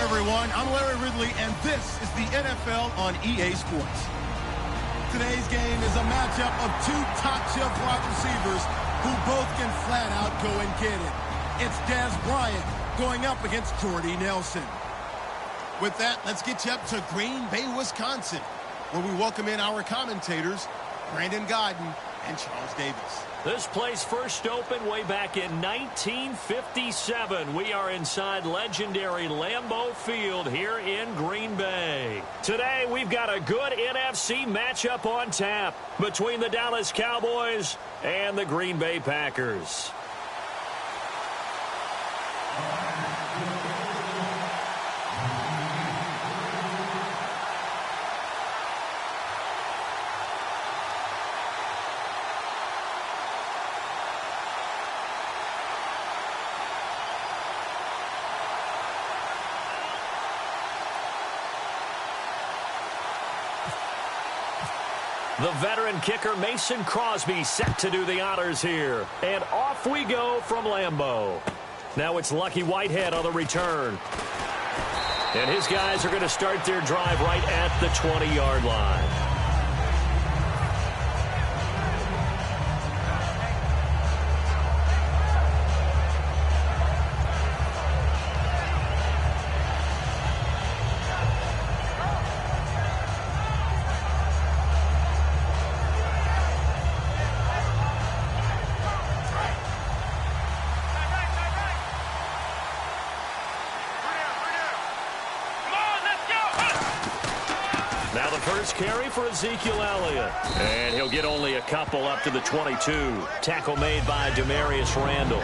Everyone, I'm Larry Ridley, and this is the NFL on EA Sports. Today's game is a matchup of two top-shelf wide receivers who both can flat out go and get it. It's Dez Bryant going up against Jordy Nelson. With that, let's get you up to Green Bay, Wisconsin, where we welcome in our commentators, Brandon Godden and Charles Davis. This place first opened way back in 1957. We are inside legendary Lambeau Field here in Green Bay. Today, we've got a good NFC matchup on tap between the Dallas Cowboys and the Green Bay Packers. The veteran kicker Mason Crosby set to do the honors here. And off we go from Lambeau. Now it's Lucky Whitehead on the return. And his guys are going to start their drive right at the 20-yard line. Now the first carry for Ezekiel Elliott. And he'll get only a couple up to the 22. Tackle made by Demarius Randall.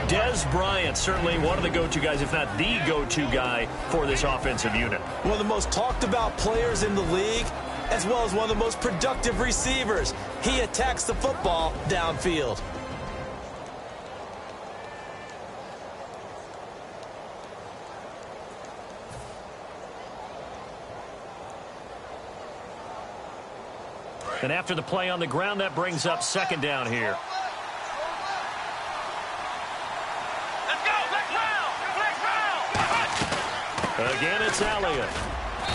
Dez Bryant, certainly one of the go-to guys, if not the go-to guy for this offensive unit. One of the most talked about players in the league, as well as one of the most productive receivers. He attacks the football downfield. And after the play on the ground, that brings up second down here. Let's go! Again, it's Elliott.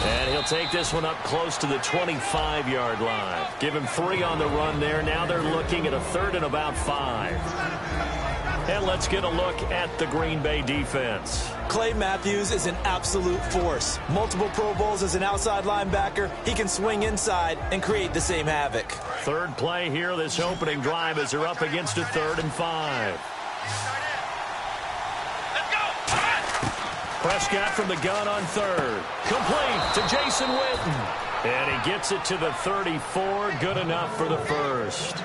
And he'll take this one up close to the 25-yard line. Give him 3 on the run there. Now they're looking at a third and about 5. And let's get a look at the Green Bay defense. Clay Matthews is an absolute force. Multiple Pro Bowls as an outside linebacker. He can swing inside and create the same havoc. Third play here, this opening drive, as they're up against a 3rd and 5. Prescott from the gun on 3rd. Complete to Jason Witten. And he gets it to the 34. Good enough for the first.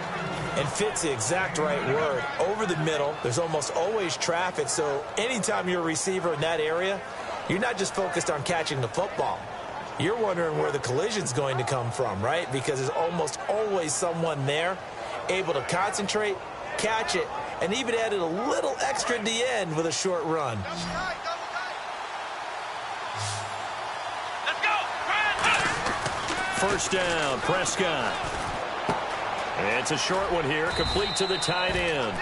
And fits the exact right word. Over the middle, there's almost always traffic, so anytime you're a receiver in that area, you're not just focused on catching the football. You're wondering where the collision's going to come from, right? Because there's almost always someone there able to concentrate, catch it, and even added a little extra at the end with a short run. Let's go! First down, Prescott. It's a short one here, complete to the tight end.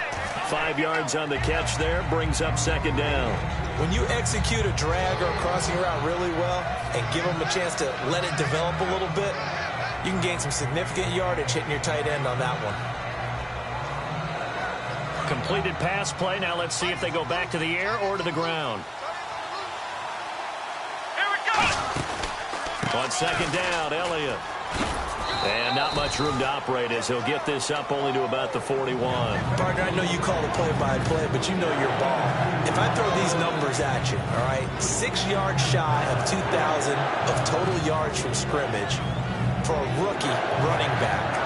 5 yards on the catch there, brings up second down. When you execute a drag or a crossing route really well and give them a chance to let it develop a little bit, you can gain some significant yardage hitting your tight end on that one. Completed pass play. Now let's see if they go back to the air or to the ground. Here it goes. On second down, Elliott. And not much room to operate as he'll get this up only to about the 41. Partner, I know you call the play-by-play, but you know your ball. If I throw these numbers at you, all right, 6 yards shy of 2,000 of total yards from scrimmage for a rookie running back.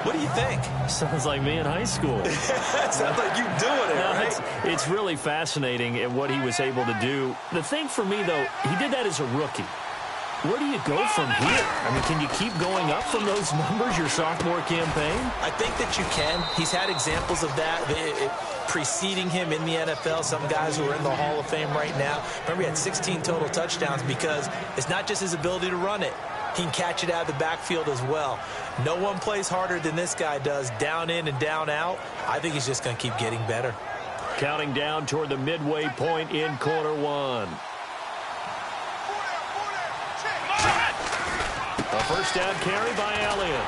What do you think? Sounds like me in high school. Sounds like you doing it, right? It's really fascinating at what he was able to do. The thing for me, though, he did that as a rookie. Where do you go from here? I mean, can you keep going up from those numbers your sophomore campaign? I think that you can. He's had examples of that preceding him in the NFL. Some guys who are in the Hall of Fame right now. Remember, he had 16 total touchdowns because it's not just his ability to run it. He can catch it out of the backfield as well. No one plays harder than this guy does, down in and down out. I think he's just going to keep getting better. Counting down toward the midway point in quarter one. A first down carry by Elliott.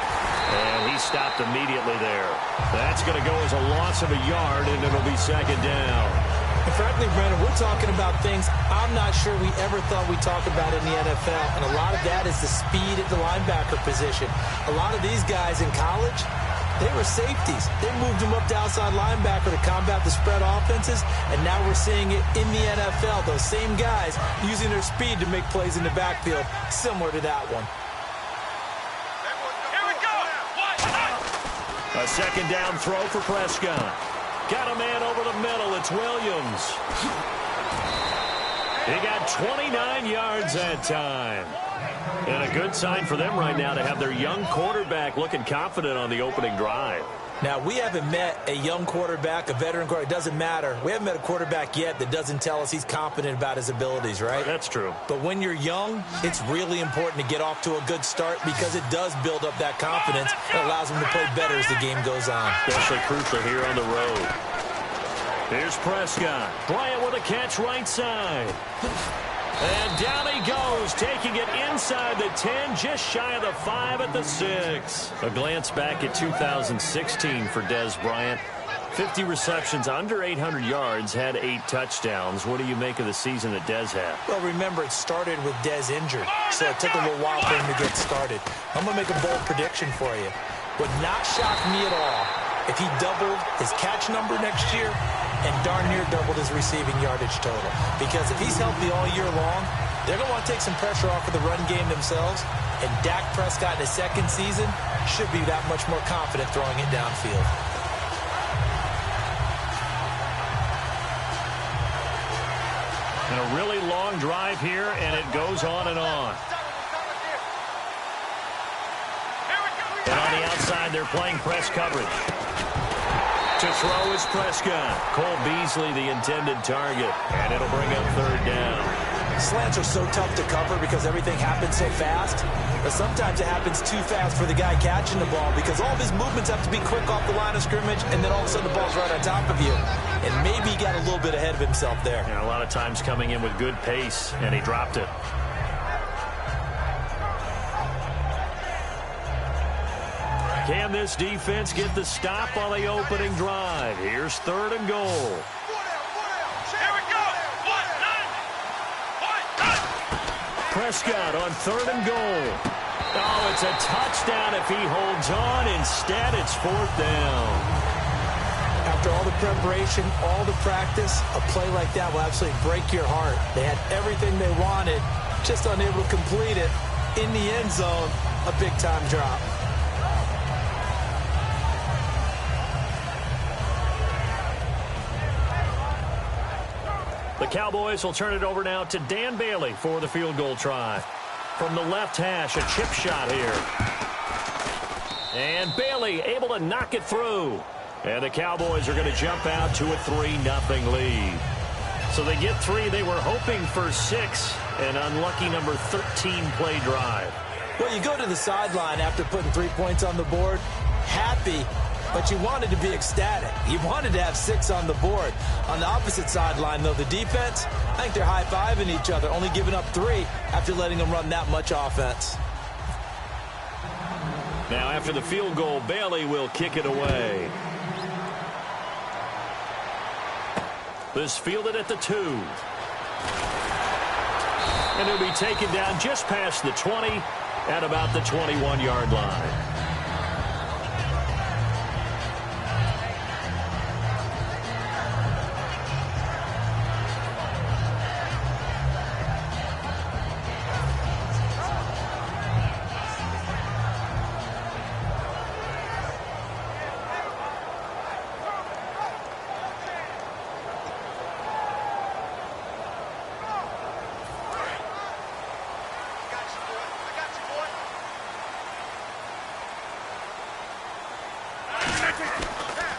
And he stopped immediately there. That's going to go as a loss of a yard, and it'll be second down. And frankly, Brandon, we're talking about things I'm not sure we ever thought we'd talk about in the NFL. And a lot of that is the speed at the linebacker position. A lot of these guys in college, they were safeties. They moved them up to outside linebacker to combat the spread offenses. And now we're seeing it in the NFL. Those same guys using their speed to make plays in the backfield, similar to that one. A second down throw for Prescott. Got a man over the middle. It's Williams. He got 29 yards that time. And a good sign for them right now to have their young quarterback looking confident on the opening drive. Now, we haven't met a young quarterback, a veteran quarterback. It doesn't matter. We haven't met a quarterback yet that doesn't tell us he's confident about his abilities, right? That's true. But when you're young, it's really important to get off to a good start because it does build up that confidence. It allows him to play better as the game goes on. Especially crucial here on the road. Here's Prescott. Bryant with a catch right side. And down he goes, taking it inside the 10, just shy of the 5 at the 6. A glance back at 2016 for Dez Bryant. 50 receptions, under 800 yards, had 8 touchdowns. What do you make of the season that Dez had? Well, remember, it started with Dez injured, so it took a little while for him to get started. I'm going to make a bold prediction for you. Would not shock me at all if he doubled his catch number next year and darn near doubled his receiving yardage total. Because if he's healthy all year long, they're going to want to take some pressure off of the run game themselves. And Dak Prescott in his second season should be that much more confident throwing it downfield. And a really long drive here, and it goes on and on. And on the outside, they're playing press coverage. To throw is Prescott. Cole Beasley, the intended target. And it'll bring up third down. Slants are so tough to cover because everything happens so fast. But sometimes it happens too fast for the guy catching the ball because all of his movements have to be quick off the line of scrimmage, and then all of a sudden the ball's right on top of you. And maybe he got a little bit ahead of himself there. And a lot of times coming in with good pace, and he dropped it. Can this defense get the stop on the opening drive? Here's third and goal. Here we go. Prescott on third and goal. Oh, it's a touchdown if he holds on. Instead, it's fourth down. After all the preparation, all the practice, a play like that will absolutely break your heart. They had everything they wanted, just unable to complete it. In the end zone, a big-time drop. The Cowboys will turn it over now to Dan Bailey for the field goal try. From the left hash, a chip shot here. And Bailey able to knock it through. And the Cowboys are going to jump out to a 3-0 lead. So they get 3. They were hoping for 6. An unlucky number 13 play drive. Well, you go to the sideline after putting 3 points on the board, happy, but you wanted to be ecstatic. You wanted to have 6 on the board. On the opposite sideline, though, the defense, I think they're high-fiving each other, only giving up 3 after letting them run that much offense. Now, after the field goal, Bailey will kick it away. This fielded at the 2. And it'll be taken down just past the 20 at about the 21-yard line.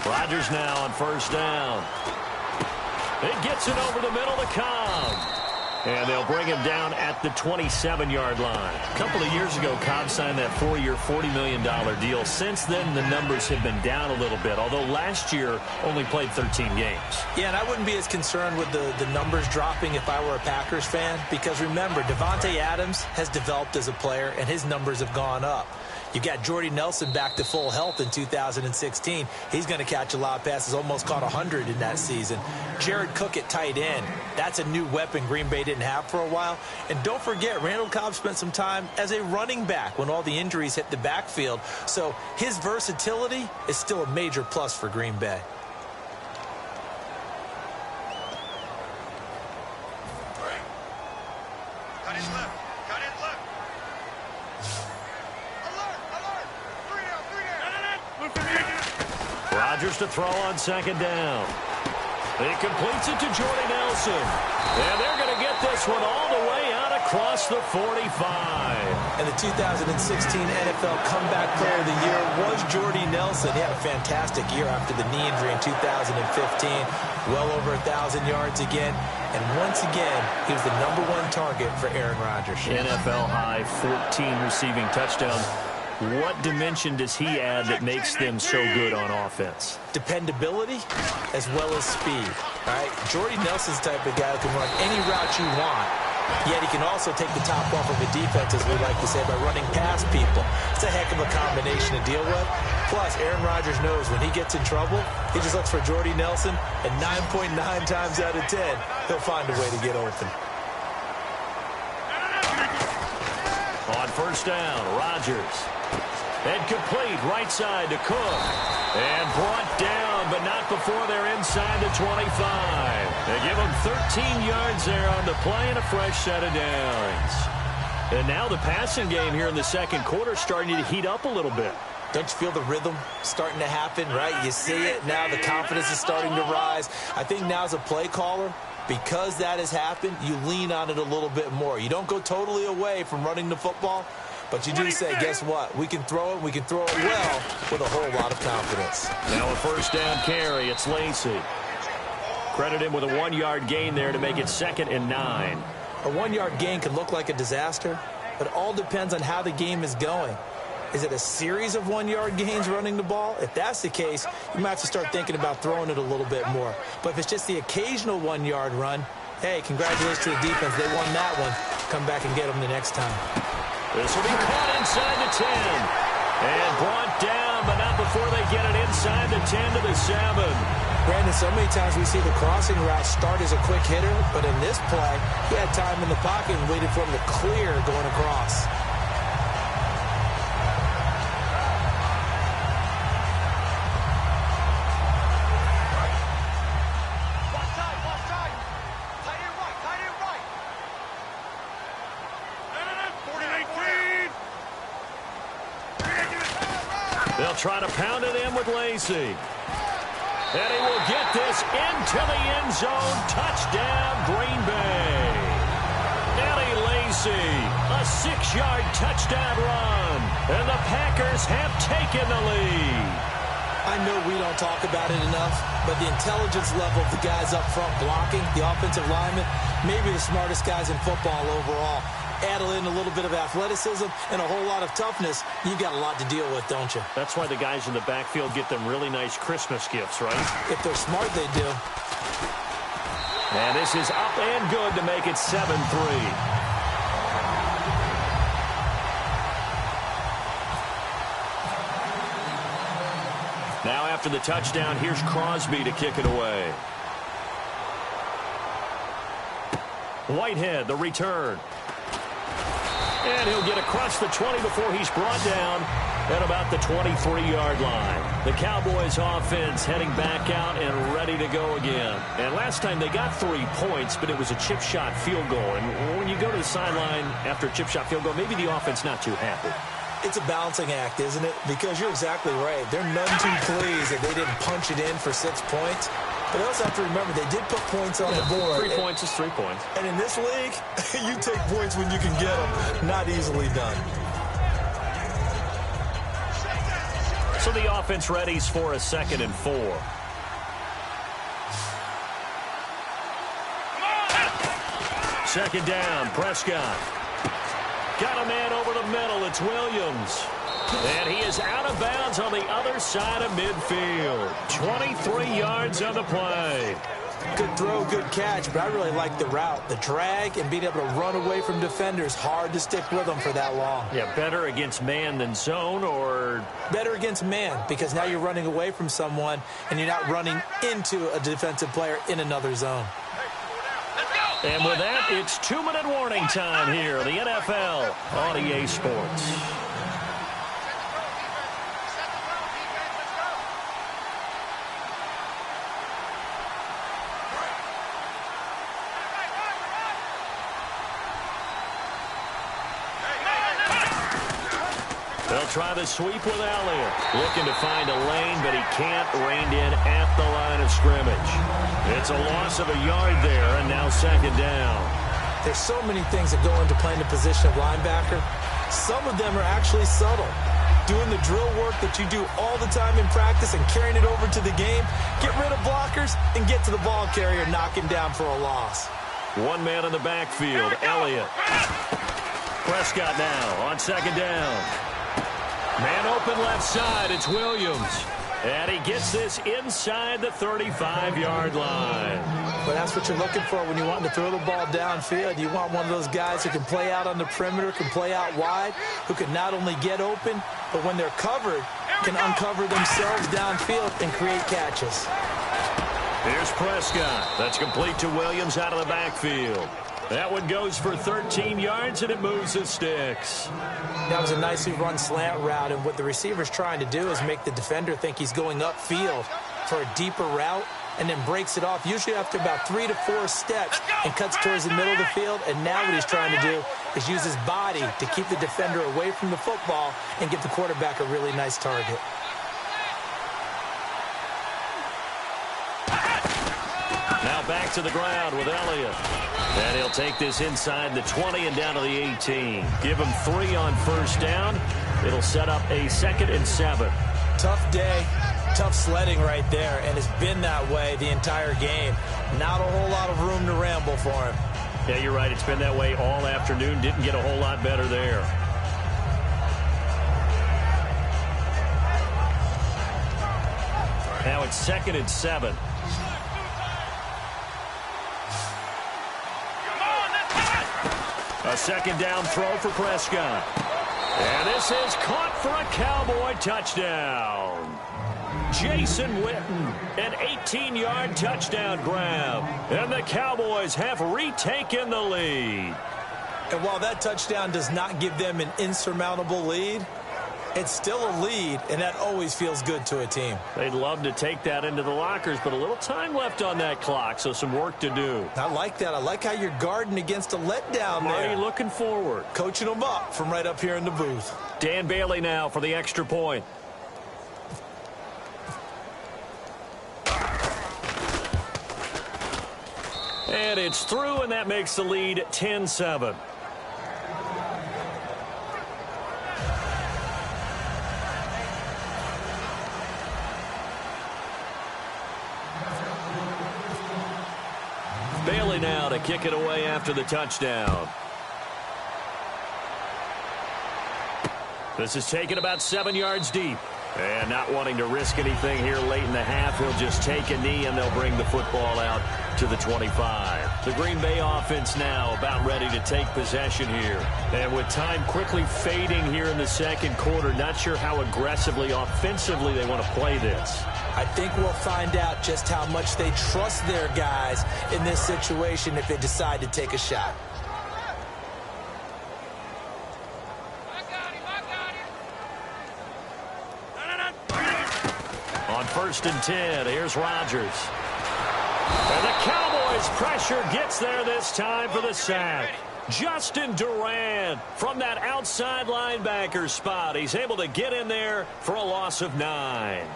Rodgers now on first down. It gets it over the middle to Cobb. And they'll bring him down at the 27-yard line. A couple of years ago, Cobb signed that 4-year, $40 million deal. Since then, the numbers have been down a little bit, although last year only played 13 games. Yeah, and I wouldn't be as concerned with the numbers dropping if I were a Packers fan, because remember, Devontae Adams has developed as a player, and his numbers have gone up. You got Jordy Nelson back to full health in 2016. He's going to catch a lot of passes, almost caught 100 in that season. Jared Cook at tight end. That's a new weapon Green Bay didn't have for a while. And don't forget, Randall Cobb spent some time as a running back when all the injuries hit the backfield. So his versatility is still a major plus for Green Bay. Cut his left. Cut his left. Alert. 3 down. Rodgers to throw on second down. He completes it to Jordy Nelson. And they're going to get this one all the way out across the 45. And the 2016 NFL Comeback Player of the Year was Jordy Nelson. He had a fantastic year after the knee injury in 2015. Well over 1,000 yards again. And once again, he was the #1 target for Aaron Rodgers. NFL high, 14 receiving touchdowns. What dimension does he add that makes them so good on offense? Dependability as well as speed. All right, Jordy Nelson's the type of guy who can run any route you want, yet he can also take the top off of a defense, as we like to say, by running past people. It's a heck of a combination to deal with. Plus, Aaron Rodgers knows when he gets in trouble, he just looks for Jordy Nelson, and 9.9 times out of 10, he'll find a way to get open. On first down, Rodgers. And complete right side to Cook. And brought down, but not before they're inside the 25. They give him 13 yards there on the play and a fresh set of downs. And now the passing game here in the second quarter starting to heat up a little bit. Don't you feel the rhythm starting to happen, right? You see it now. The confidence is starting to rise. I think now as a play caller, because that has happened, you lean on it a little bit more. You don't go totally away from running the football, but you do say, guess what? We can throw it. We can throw it well with a whole lot of confidence. Now a first down carry. It's Lacy. Credit him with a 1-yard gain there to make it 2nd and 9. A 1-yard gain can look like a disaster, but it all depends on how the game is going. Is it a series of 1-yard gains running the ball? If that's the case, you might have to start thinking about throwing it a little bit more. But if it's just the occasional 1-yard run, hey, congratulations to the defense. They won that one. Come back and get them the next time. This will be caught inside the 10. And brought down, but not before they get it inside the 10 to the 7. Brandon, so many times we see the crossing route start as a quick hitter, but in this play, he had time in the pocket and waited for him to clear going across. They'll try to pound it in with Lacy. And he will get this into the end zone. Touchdown, Green Bay. Eddie Lacy, a 6-yard touchdown run. And the Packers have taken the lead. I know we don't talk about it enough, but the intelligence level of the guys up front blocking, the offensive linemen, maybe the smartest guys in football overall. Add in a little bit of athleticism and a whole lot of toughness, you've got a lot to deal with, don't you? That's why the guys in the backfield get them really nice Christmas gifts, right? If they're smart, they do. And this is up and good to make it 7-3. Now after the touchdown, here's Crosby to kick it away. Whitehead, the return. And he'll get across the 20 before he's brought down at about the 23-yard line. The Cowboys offense heading back out and ready to go again. And last time they got 3 points, but it was a chip shot field goal. And when you go to the sideline after a chip shot field goal, maybe the offense not too happy. It's a balancing act, isn't it? Because you're exactly right. They're none too pleased that they didn't punch it in for 6 points. But they also have to remember they did put points on the board. 3 points is 3 points. And in this league, you take points when you can get them. Not easily done. So the offense readies for a 2nd and 4. Second down, Prescott. Got a man over the middle. It's Williams. And he is out of bounds on the other side of midfield. 23 yards on the play. Good throw, good catch, but I really like the route. The drag and being able to run away from defenders. Hard to stick with them for that long. Yeah, better against man than zone, or? Better against man, because now you're running away from someone and you're not running into a defensive player in another zone. And with that, it's 2-minute warning time here, the NFL on EA Sports. They'll try the sweep with Elliott. Looking to find a lane, but he can't. Reined in at the line of scrimmage. It's a loss of a yard there, and now 2nd down. There's so many things that go into playing the position of linebacker. Some of them are actually subtle. Doing the drill work that you do all the time in practice and carrying it over to the game. Get rid of blockers and get to the ball carrier, knock him down for a loss. One man in the backfield, Elliott. Prescott now on 2nd down. Man open left side, it's Williams. And he gets this inside the 35-yard line. But that's what you're looking for when you want to throw the ball downfield. You want one of those guys who can play out on the perimeter, can play out wide, who can not only get open, but when they're covered, can uncover themselves downfield and create catches. Here's Prescott. That's complete to Williams out of the backfield. That one goes for 13 yards, and it moves the sticks. That was a nicely run slant route, and what the receiver's trying to do is make the defender think he's going upfield for a deeper route, and then breaks it off, usually after about 3 to 4 steps, and cuts towards the middle of the field. And now what he's trying to do is use his body to keep the defender away from the football and get the quarterback a really nice target. Now back to the ground with Elliott. And he'll take this inside the 20 and down to the 18. Give him 3 on 1st down. It'll set up a 2nd and 7. Tough day, tough sledding right there, and it's been that way the entire game. Not a whole lot of room to ramble for him. Yeah, you're right. It's been that way all afternoon. Didn't get a whole lot better there. Now it's 2nd and 7. A 2nd down throw for Prescott. And this is caught for a Cowboy touchdown. Jason Witten, an 18-yard touchdown grab. And the Cowboys have retaken the lead. And while that touchdown does not give them an insurmountable lead, it's still a lead, and that always feels good to a team. They'd love to take that into the lockers, but a little time left on that clock, so some work to do. I like that. I like how you're guarding against a letdown there. Marty looking forward. Coaching them up from right up here in the booth. Dan Bailey now for the extra point. And it's through, and that makes the lead 10-7. Bailey now to kick it away after the touchdown. This is taken about 7 yards deep. And not wanting to risk anything here late in the half, he'll just take a knee and they'll bring the football out to the 25. The Green Bay offense now about ready to take possession here. And with time quickly fading here in the second quarter, not sure how aggressively, offensively they want to play this. I think we'll find out just how much they trust their guys in this situation if they decide to take a shot. On 1st and 10, here's Rodgers. And the Cowboys pressure gets there this time for the sack. Justin Durant from that outside linebacker spot. He's able to get in there for a loss of 9.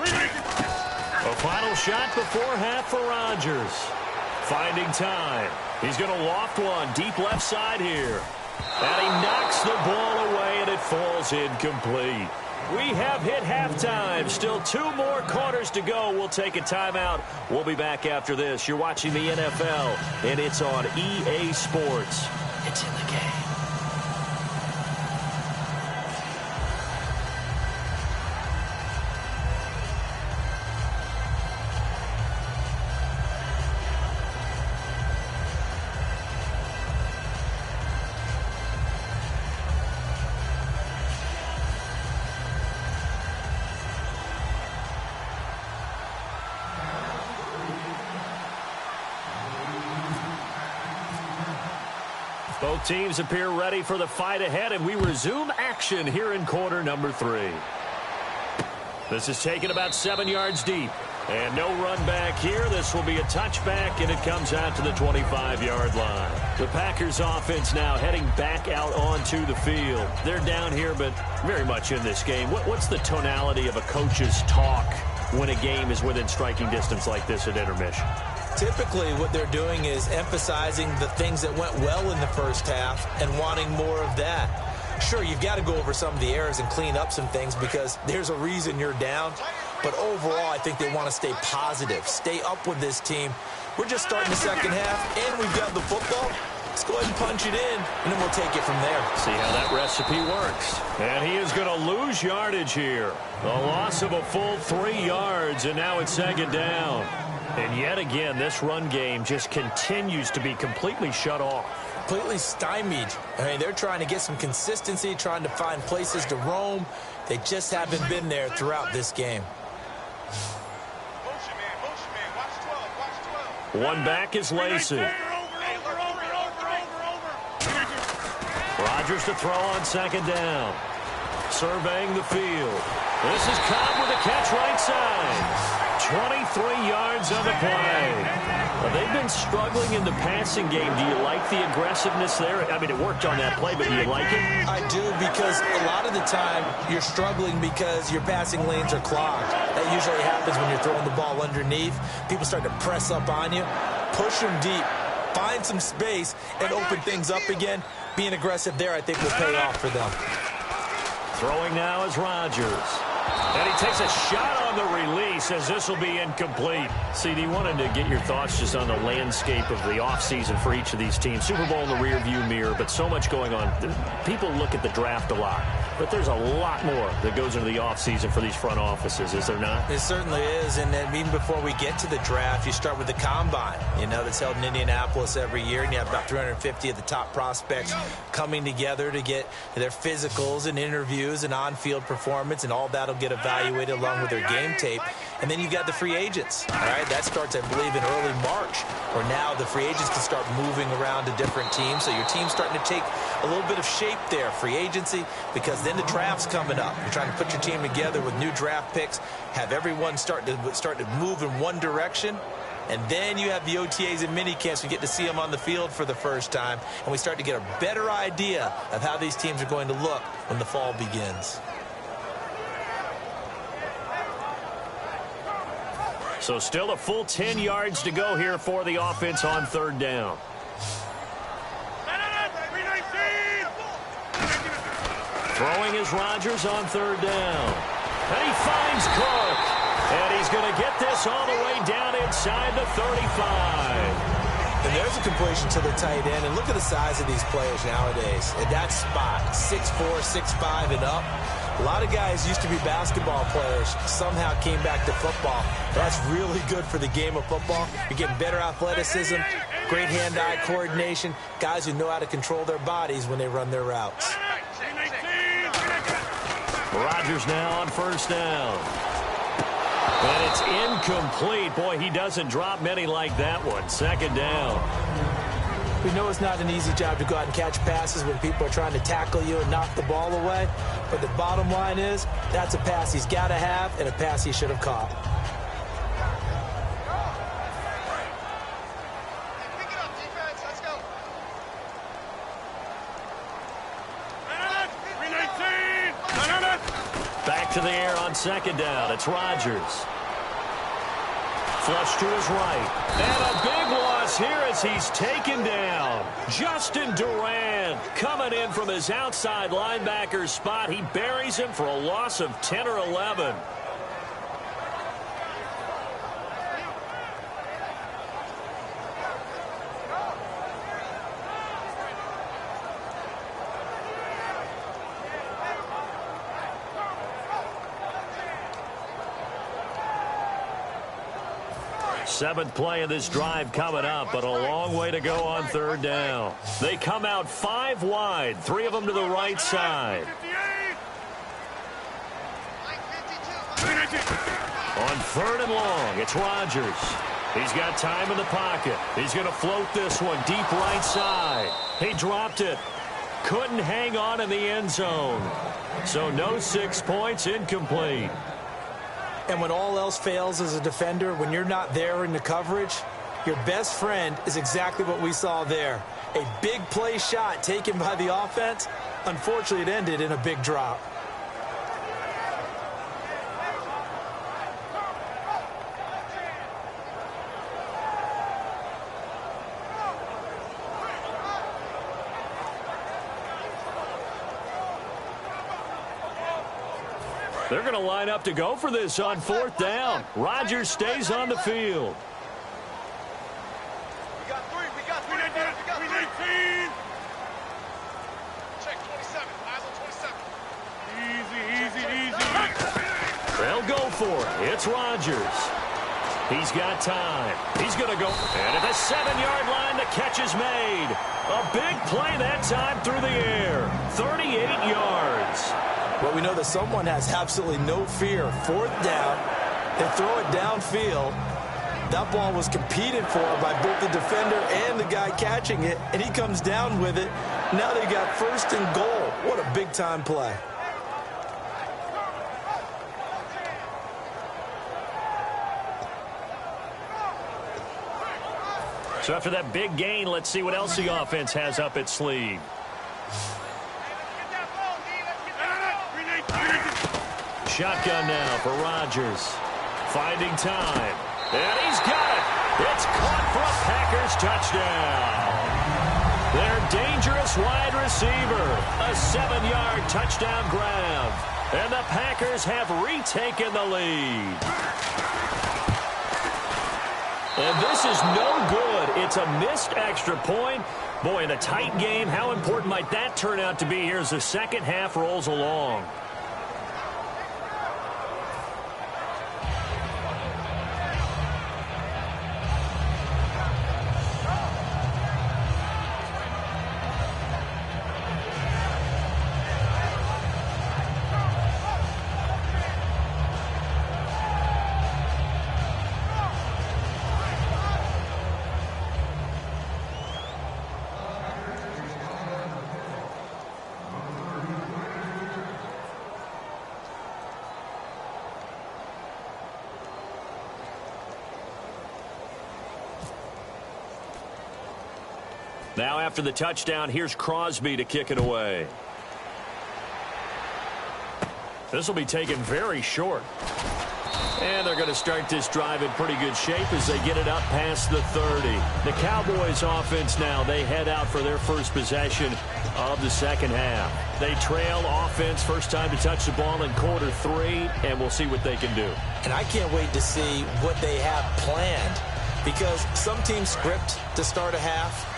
A final shot before half for Rodgers. Finding time. He's going to loft one deep left side here. And he knocks the ball away, and it falls incomplete. We have hit halftime. Still 2 more quarters to go. We'll take a timeout. We'll be back after this. You're watching the NFL, and it's on EA Sports. It's in the game. Both teams appear ready for the fight ahead, and we resume action here in quarter number 3. This is taken about 7 yards deep. And no run back here. This will be a touchback, and it comes out to the 25-yard line. The Packers offense now heading back out onto the field. They're down here, but very much in this game. What's the tonality of a coach's talk when a game is within striking distance like this at intermission? Typically, what they're doing is emphasizing the things that went well in the first half and wanting more of that. Sure, you've got to go over some of the errors and clean up some things because there's a reason you're down. But overall, I think they want to stay positive, stay up with this team. We're just starting the second half, and we've got the football. Let's go ahead and punch it in, and then we'll take it from there. See how that recipe works. And he is going to lose yardage here. A loss of a full 3 yards, and now it's second down. And yet again, this run game just continues to be completely shut off. Completely stymied. I mean, they're trying to get some consistency, trying to find places to roam. They just haven't been there throughout this game. Motion man, watch 12. One back is Lacey. Rodgers to throw on second down. Surveying the field. This is Cobb with a catch right side. 23 yards on the play. Well, they've been struggling in the passing game. Do you like the aggressiveness there? I mean, it worked on that play, but do you like it? I do, because a lot of the time you're struggling because your passing lanes are clogged. That usually happens when you're throwing the ball underneath. People start to press up on you, push them deep, find some space, and open things up again. Being aggressive there, I think, will pay off for them. Throwing now is Rodgers. And he takes a shot on the release as this will be incomplete. CD, wanted to get your thoughts just on the landscape of the offseason for each of these teams. Super Bowl in the rearview mirror, but so much going on. People look at the draft a lot, but there's a lot more that goes into the offseason for these front offices, is there not? It certainly is, and then even before we get to the draft, you start with the Combine, that's held in Indianapolis every year, and you have about 350 of the top prospects coming together to get their physicals and interviews and on-field performance, and all that'll get evaluated along with their game tape. And then you've got the free agents. All right, that starts, I believe, in early March, where now the free agents can start moving around to different teams. So your team's starting to take a little bit of shape there, free agency, because then the draft's coming up. You're trying to put your team together with new draft picks, have everyone start to move in one direction. And then you have the OTAs and mini camps. We get to see them on the field for the first time, and we start to get a better idea of how these teams are going to look when the fall begins. So still a full 10 yards to go here for the offense on third down. Throwing is Rodgers on third down. And he finds Cook. And he's going to get this all the way down inside the 35. And there's a completion to the tight end. And look at the size of these players nowadays. At that spot, 6'4", 6'5", and up. A lot of guys used to be basketball players, somehow came back to football. That's really good for the game of football. You're getting better athleticism, great hand-eye coordination, guys who know how to control their bodies when they run their routes. Rodgers now on first down. And it's incomplete. Boy, he doesn't drop many like that one. Second down. We know it's not an easy job to go out and catch passes when people are trying to tackle you and knock the ball away. But the bottom line is, that's a pass he's got to have and a pass he should have caught. Pick it up, defense. Let's go. Back to the air on second down. It's Rodgers. Flush to his right. And a big loss here as he's taken down. Justin Durant coming in from his outside linebacker spot. He buries him for a loss of 10 or 11. Seventh play of this drive coming up, but a long way to go on third down. They come out 5 wide, 3 of them to the right side. On third and long, it's Rodgers. He's got time in the pocket. He's going to float this one deep right side. He dropped it. Couldn't hang on in the end zone. So no 6 points, incomplete. And when all else fails as a defender, when you're not there in the coverage, your best friend is exactly what we saw there. A big play shot taken by the offense. Unfortunately, it ended in a big drop. They're going to line up to go for this on fourth down. Rodgers stays on the field. We got 3. We got 3. We got 3. Check 27. Eyes on 27. Easy. They'll go for it. It's Rodgers. He's got time. He's going to go. And at the 7-yard line, the catch is made. A big play that time through the air. 38 yards. Well, we know that someone has absolutely no fear. Fourth down, they throw it downfield. That ball was competed for by both the defender and the guy catching it, and he comes down with it. Now they got first and goal. What a big-time play. So after that big gain, let's see what else the offense has up its sleeve. Shotgun now for Rodgers. Finding time. And he's got it. It's caught for a Packers touchdown. Their dangerous wide receiver. A 7-yard touchdown grab. And the Packers have retaken the lead. And this is no good. It's a missed extra point. Boy, in a tight game, how important might that turn out to be here as the second half rolls along? Now after the touchdown, here's Crosby to kick it away. This will be taken very short. And they're going to start this drive in pretty good shape as they get it up past the 30. The Cowboys offense now, they head out for their first possession of the second half. They trail offense, first time to touch the ball in quarter 3, and we'll see what they can do. And I can't wait to see what they have planned. because some teams script to start a half.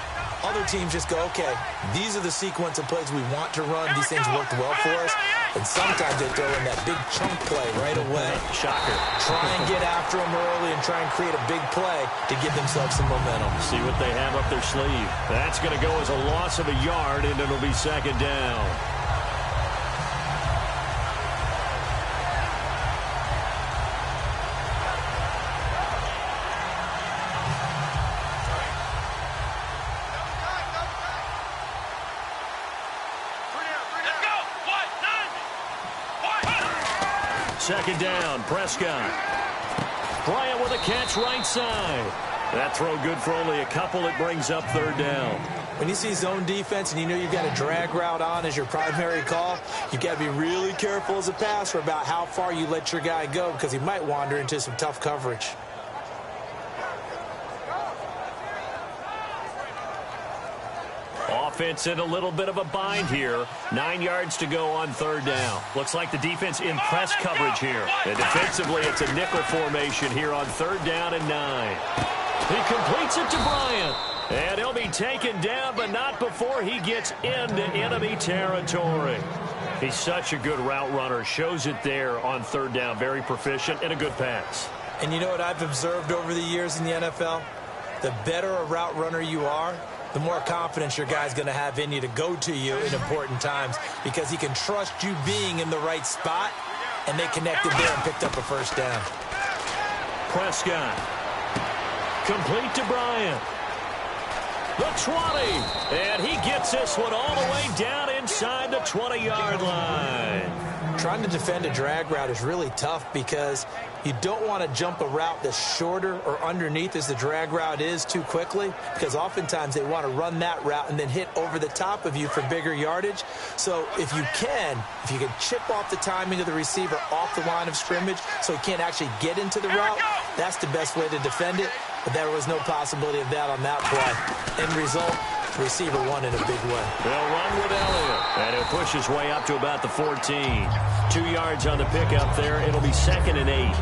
Other teams just go, okay, these are the sequence of plays we want to run. These things worked well for us. And sometimes they throw in that big chunk play right away. Shocker. Try and get after them early and try and create a big play to give themselves some momentum. See what they have up their sleeve. That's going to go as a loss of a yard, and it'll be second down. Second down, Prescott. Bryant with a catch right side. That throw good for only a couple. It brings up third down. When you see zone defense and you know you've got a drag route on as your primary call, you've got to be really careful as a passer about how far you let your guy go because he might wander into some tough coverage. Offense in a little bit of a bind here. 9 yards to go on third down. Looks like the defense in press coverage here. And defensively, it's a nickel formation here on third down and 9. He completes it to Bryant. And he'll be taken down, but not before he gets into enemy territory. He's such a good route runner. Shows it there on third down. Very proficient and a good pass. And you know what I've observed over the years in the NFL? The better a route runner you are, the more confidence your guy's going to have in you to go to you in important times because he can trust you being in the right spot, and they connected there and picked up a first down. Prescott. Complete to Bryant. The 20. And he gets this one all the way down inside the 20-yard line. Trying to defend a drag route is really tough because you don't want to jump a route that's shorter or underneath as the drag route is too quickly because oftentimes they want to run that route and then hit over the top of you for bigger yardage. So if you can chip off the timing of the receiver off the line of scrimmage so he can't actually get into the route, that's the best way to defend it. But there was no possibility of that on that play. End result, receiver won in a big way. They'll run with Elliott. And he'll push his way up to about the 14. 2 yards on the pickup there. It'll be 2nd and 8.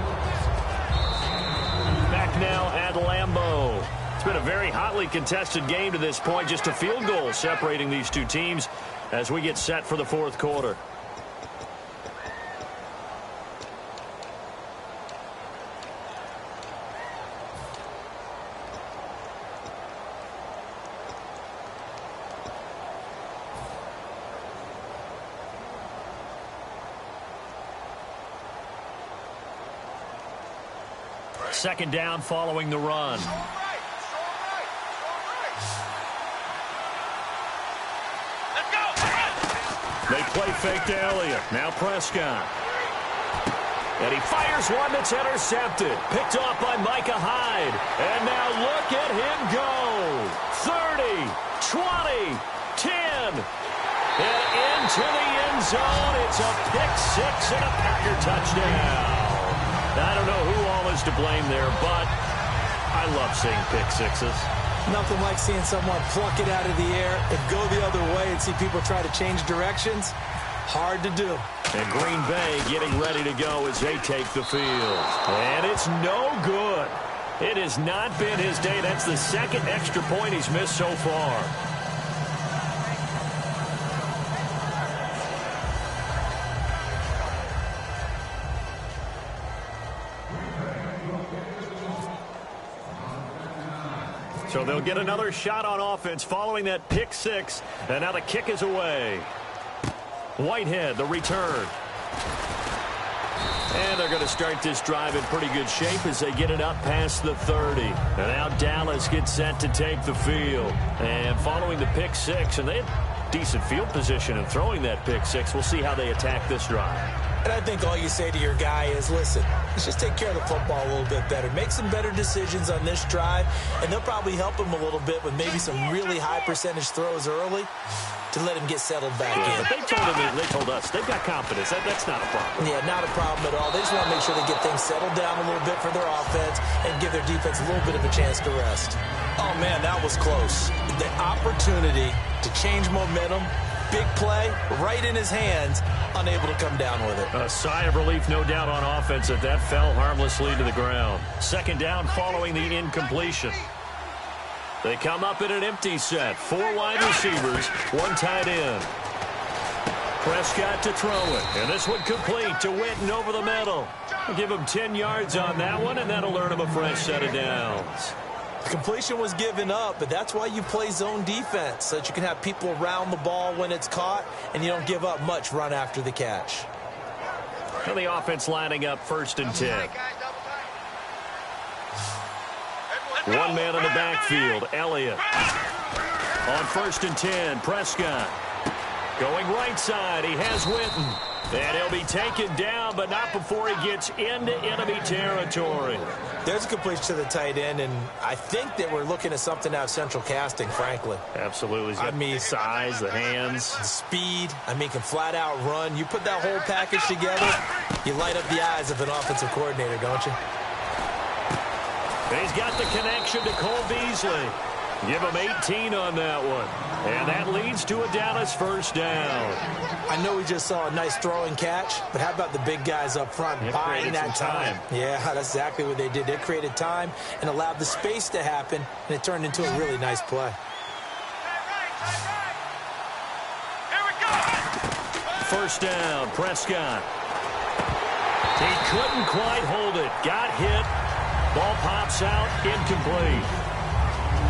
Back now at Lambeau. It's been a very hotly contested game to this point. Just a field goal separating these two teams as we get set for the fourth quarter. Second down following the run. They play fake to Elliott. Now Prescott. And he fires one that's intercepted. Picked off by Micah Hyde. And now look at him go. 30, 20, 10. And into the end zone. It's a pick six and a Packer touchdown. I don't know who all is to blame there, but I love seeing pick sixes. Nothing like seeing someone pluck it out of the air and go the other way and see people try to change directions. Hard to do. And Green Bay getting ready to go as they take the field. And it's no good. It has not been his day. That's the second extra point he's missed so far. So they'll get another shot on offense following that pick six. And now the kick is away. Whitehead, the return. And they're going to start this drive in pretty good shape as they get it up past the 30. And now Dallas gets set to take the field. And following the pick six, and they had decent field position in throwing that pick six. We'll see how they attack this drive. And I think all you say to your guy is, listen, let's just take care of the football a little bit better. Make some better decisions on this drive, and they'll probably help him a little bit with maybe some really high percentage throws early to let him get settled back in. But they told us they've got confidence. That's not a problem. Yeah, not a problem at all. They just want to make sure they get things settled down a little bit for their offense and give their defense a little bit of a chance to rest. Oh, man, that was close. The opportunity to change momentum, big play right in his hands, unable to come down with it. A sigh of relief, no doubt, on offense that fell harmlessly to the ground. Second down following the incompletion. They come up in an empty set. 4 wide receivers, 1 tight end. Prescott to throw it, and this one complete to Witten over the middle. I'll give him 10 yards on that one, and that'll earn him a fresh set of downs. The completion was given up, but that's why you play zone defense, so that you can have people around the ball when it's caught, and you don't give up much run after the catch. And the offense lining up 1st and 10. One man in the backfield, Elliott. On 1st and 10, Prescott. Going right side, he has Witten. And he'll be taken down, but not before he gets into enemy territory. There's a completion to the tight end, and I think that we're looking at something out of central casting, frankly. Absolutely. He's got the size, the hands. The speed. I mean, can flat out run. You put that whole package together, you light up the eyes of an offensive coordinator, don't you? He's got the connection to Cole Beasley. Give him 18 on that one. And that leads to a Dallas first down. I know we just saw a nice throwing catch, but how about the big guys up front buying that time? Yeah, that's exactly what they did. They created time and allowed the space to happen, and it turned into a really nice play. Here we go. First down, Prescott. He couldn't quite hold it. Got hit. Ball pops out, incomplete.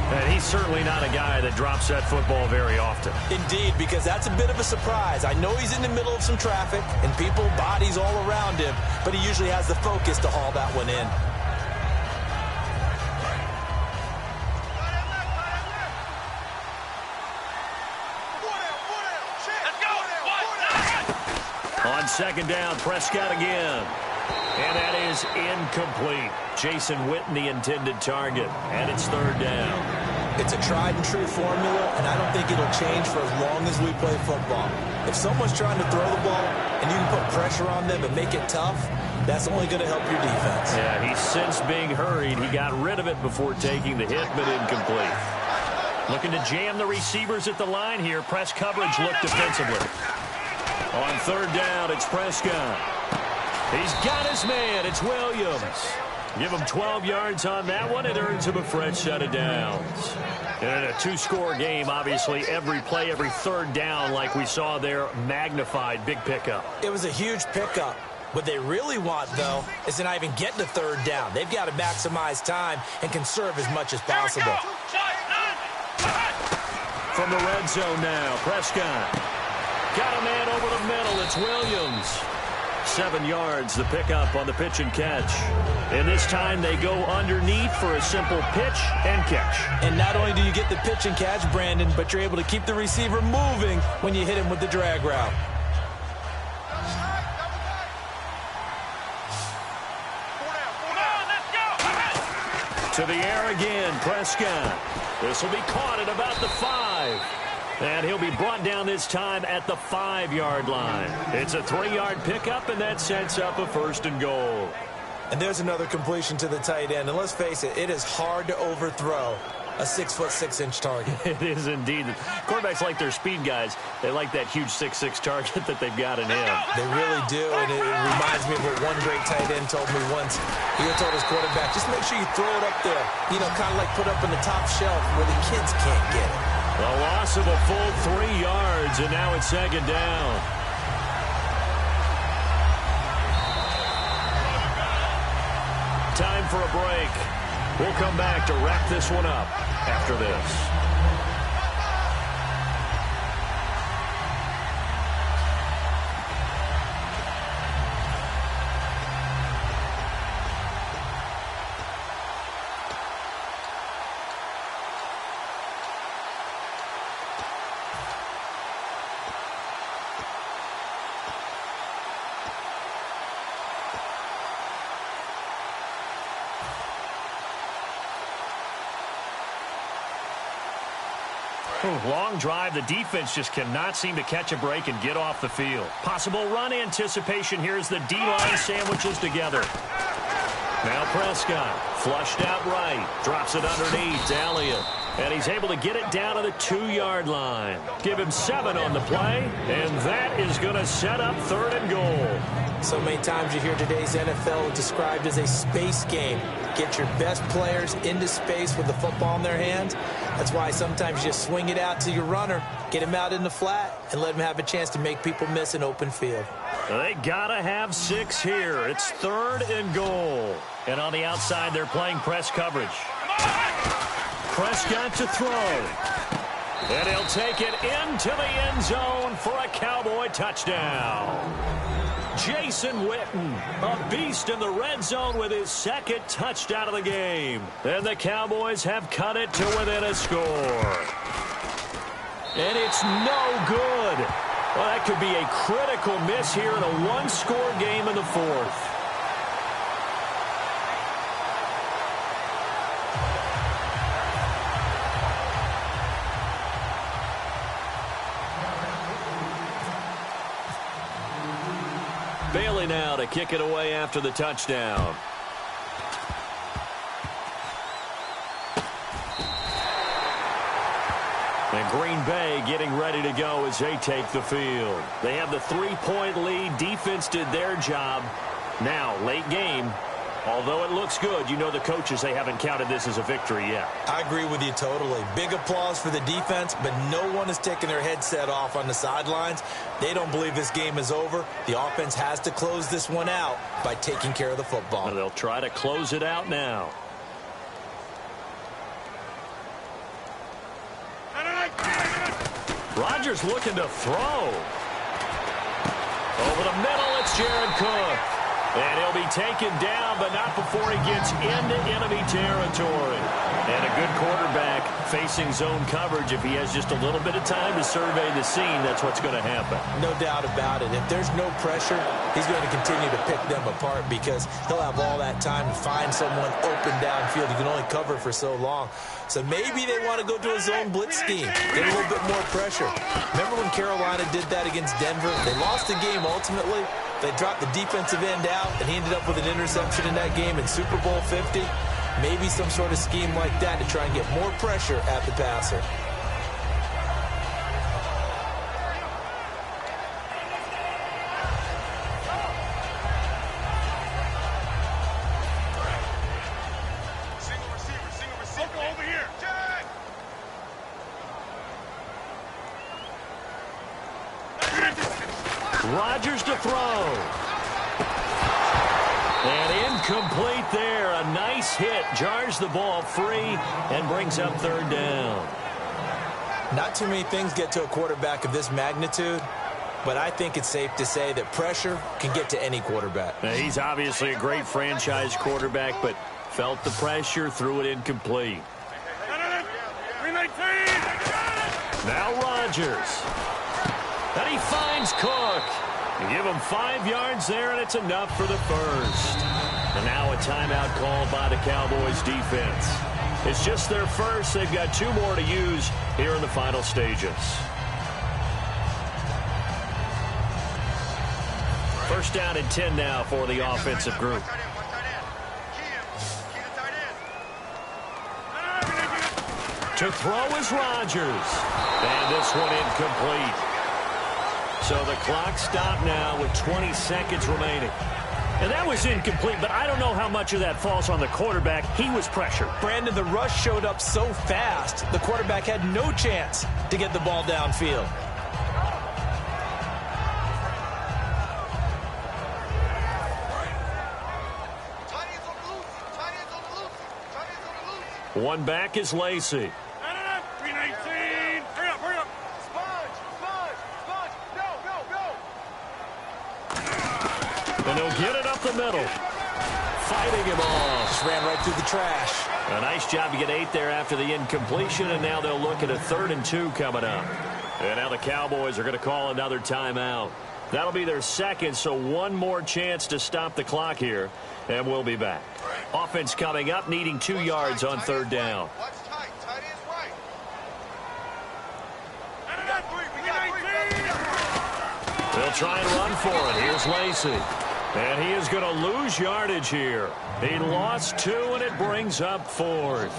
And he's certainly not a guy that drops that football very often. Indeed, because that's a bit of a surprise. I know he's in the middle of some traffic and people, bodies all around him, but he usually has the focus to haul that one in. On 2nd down, Prescott again. And that is incomplete. Jason Witten, the intended target. And it's 3rd down. It's a tried and true formula, and I don't think it'll change for as long as we play football. If someone's trying to throw the ball and you can put pressure on them and make it tough, that's only going to help your defense. Yeah, he's since being hurried. He got rid of it before taking the hit, but incomplete. Looking to jam the receivers at the line here. Press coverage look defensively. On 3rd down, it's Prescott. He's got his man. It's Williams. Give him 12 yards on that one. It earns him a fresh set of downs. And in a 2-score game, obviously, every play, every 3rd down, like we saw there, magnified. Big pickup. It was a huge pickup. What they really want, though, is to not even get to 3rd down. They've got to maximize time and conserve as much as possible. From the red zone now, Prescott. Got a man over the middle. It's Williams. 7 yards, the pickup on the pitch and catch. And this time they go underneath for a simple pitch and catch. And not only do you get the pitch and catch, Brandon, but you're able to keep the receiver moving when you hit him with the drag route. To the air again, Prescott. This will be caught at about the 5. And he'll be brought down this time at the 5-yard line. It's a 3-yard pickup, and that sets up a 1st and goal. And there's another completion to the tight end. And let's face it, it is hard to overthrow a 6'6" target. It is indeed. Quarterbacks like their speed guys. They like that huge 6'6" target that they've got in him. They really do, and it reminds me of what one great tight end told me once. He told his quarterback, just make sure you throw it up there. You know, kind of like put up on the top shelf where the kids can't get it. A loss of a full 3 yards, and now it's 2nd down. Time for a break. We'll come back to wrap this one up after this. Long drive. The defense just cannot seem to catch a break and get off the field. Possible run anticipation here as the D-line sandwiches together. Now Prescott, flushed out right, drops it underneath to Elliott. And he's able to get it down to the 2-yard line. Give him 7 on the play, and that is going to set up 3rd and goal. So many times you hear today's NFL described as a space game. Get your best players into space with the football in their hands. That's why sometimes you just swing it out to your runner, get him out in the flat, and let him have a chance to make people miss an open field. They got to have 6 here. It's 3rd and goal. And on the outside, they're playing press coverage. Prescott to throw. And he'll take it into the end zone for a Cowboy touchdown. Jason Witten, a beast in the red zone with his 2nd touchdown of the game. And the Cowboys have cut it to within a score. And it's no good. Well, that could be a critical miss here in a 1-score game in the 4th. Bailey now to kick it away after the touchdown. And Green Bay getting ready to go as they take the field. They have the 3-point lead. Defense did their job. Now, late game. Although it looks good, you know the coaches, they haven't counted this as a victory yet. I agree with you totally. Big applause for the defense, but no one is taking their headset off on the sidelines. They don't believe this game is over. The offense has to close this one out by taking care of the football. And they'll try to close it out now. Rodgers looking to throw. Over the middle, it's Jared Cook. And he'll be taken down, but not before he gets into enemy territory. And a good quarterback facing zone coverage. If he has just a little bit of time to survey the scene, that's what's going to happen. No doubt about it. If there's no pressure, he's going to continue to pick them apart because he'll have all that time to find someone open downfield. You can only cover for so long. So maybe they want to go to a zone blitz scheme, get a little bit more pressure. Remember when Carolina did that against Denver? They lost the game ultimately. They dropped the defensive end out, and he ended up with an interception in that game in Super Bowl 50. Maybe some sort of scheme like that to try and get more pressure at the passer. Rodgers to throw. And incomplete there. A nice hit. Jars the ball free and brings up 3rd down. Not too many things get to a quarterback of this magnitude, but I think it's safe to say that pressure can get to any quarterback. Now, he's obviously a great franchise quarterback, but felt the pressure, threw it incomplete. Now Rodgers. And he finds Cook. You give him 5 yards there, and it's enough for the 1st. And now a timeout called by the Cowboys defense. It's just their 1st. They've got 2 more to use here in the final stages. 1st down and 10 now for the offensive group. To throw is Rodgers. And this one incomplete. So the clock stopped now with 20 seconds remaining. And that was incomplete, but I don't know how much of that falls on the quarterback. He was pressured. Brandon, the rush showed up so fast, the quarterback had no chance to get the ball downfield. One back is Lacey. And he'll get it up the middle. Fighting him off. Just ran right through the trash. A nice job to get 8 there after the incompletion, and now they'll look at a 3rd and 2 coming up. And now the Cowboys are going to call another timeout. That'll be their 2nd, so one more chance to stop the clock here, and we'll be back. Offense coming up, needing 2 yards on 3rd down. They'll try and run for it. Here's Lacey. And he is going to lose yardage here. He lost 2, and it brings up 4th.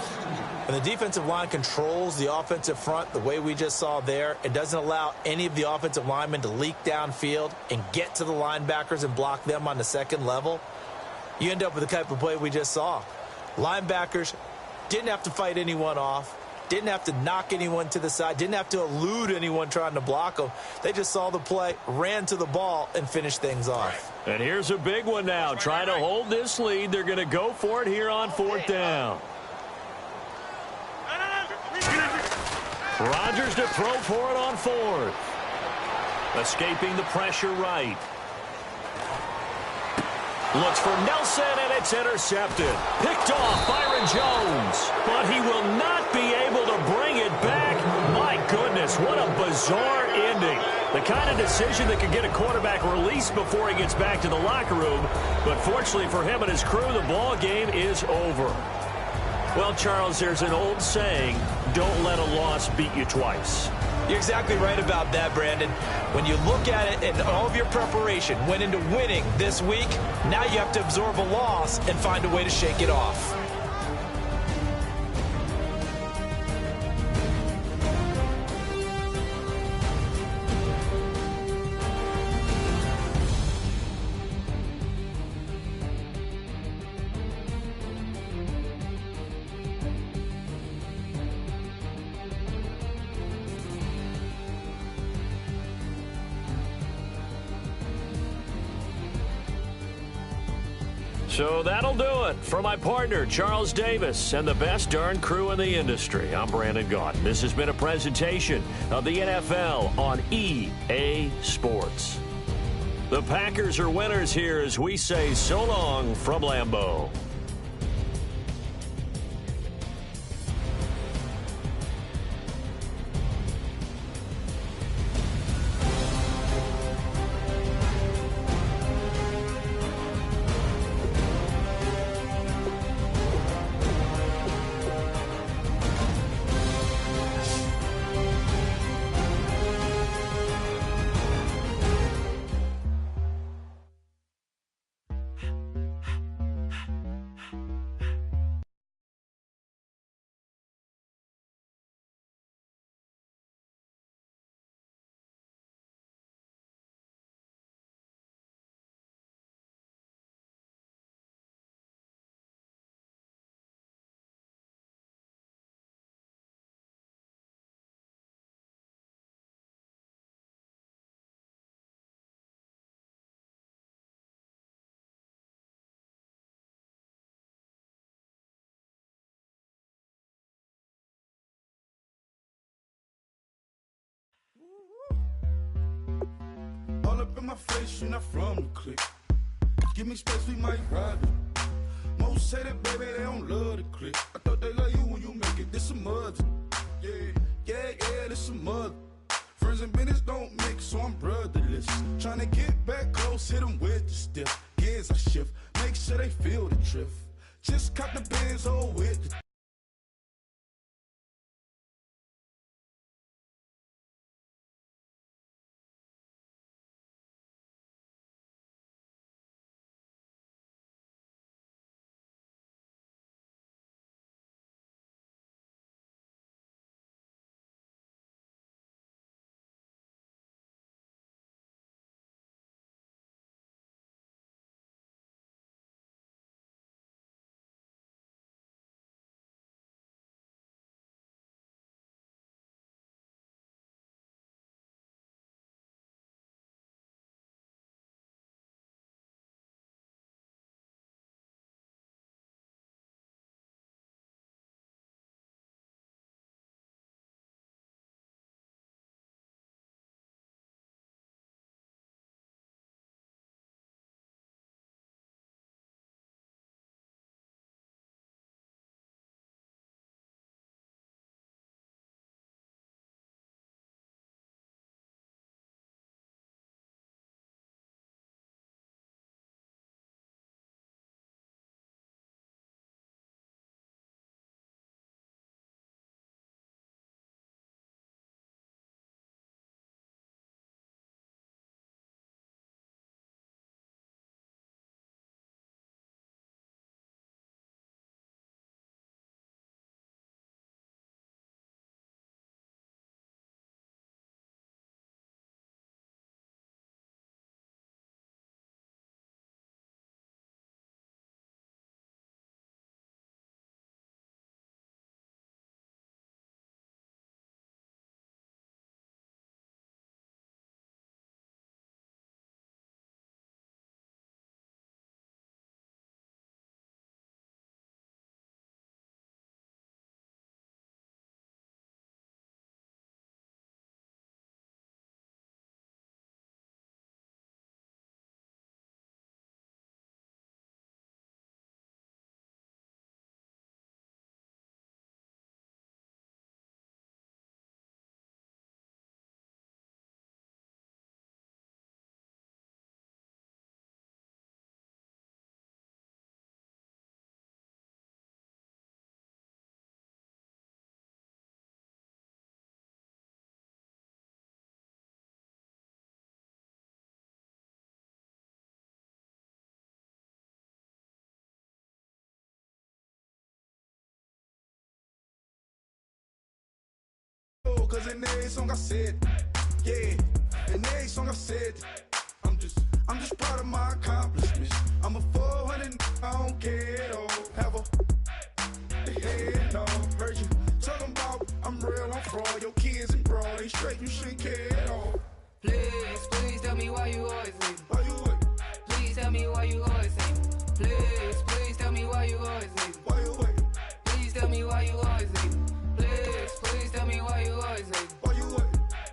When the defensive line controls the offensive front the way we just saw there, it doesn't allow any of the offensive linemen to leak downfield and get to the linebackers and block them on the second level. You end up with the type of play we just saw. Linebackers didn't have to fight anyone off, didn't have to knock anyone to the side, didn't have to elude anyone trying to block them. They just saw the play, ran to the ball, and finished things off. And here's a big one now. Trying to hold this lead. They're going to go for it here on 4th down. Rodgers to throw for it on 4th. Escaping the pressure right. Looks for Nelson, and it's intercepted. Picked off Byron Jones. But he will not be able to bring it back. My goodness, what a bizarre ending. The kind of decision that could get a quarterback released before he gets back to the locker room. But fortunately for him and his crew, the ball game is over. Well, Charles, there's an old saying, don't let a loss beat you twice. You're exactly right about that, Brandon. When you look at it and all of your preparation went into winning this week, now you have to absorb a loss and find a way to shake it off. So that'll do it. For my partner, Charles Davis, and the best darn crew in the industry, I'm Brandon Gaudin. This has been a presentation of the NFL on EA Sports. The Packers are winners here as we say so long from Lambeau. All up in my face, you're not from the clique. Give me space, we might ride it. Most say that, baby, they don't love the clique. I thought they love you when you make it. This some mud. Yeah, this some mud. Friends and business don't mix, so I'm brotherless. Trying to get back close, hit them with the stiff. Gears I shift, make sure they feel the drift. Just cop the Benz, oh, with the cause in every song I said, yeah, in every song I said, I'm just proud of my accomplishments. I'm a 400, I don't care at all. Have a head no, heard you talking about I'm real, I'm fraud. Your kids and broad ain't straight, you shouldn't care at all. Please tell me why you always leave. Why you what? Please tell me why you always leave. Please tell me why you always leave. Why you what? Please tell me why you always leave. Please tell me why you always leave. Why you what?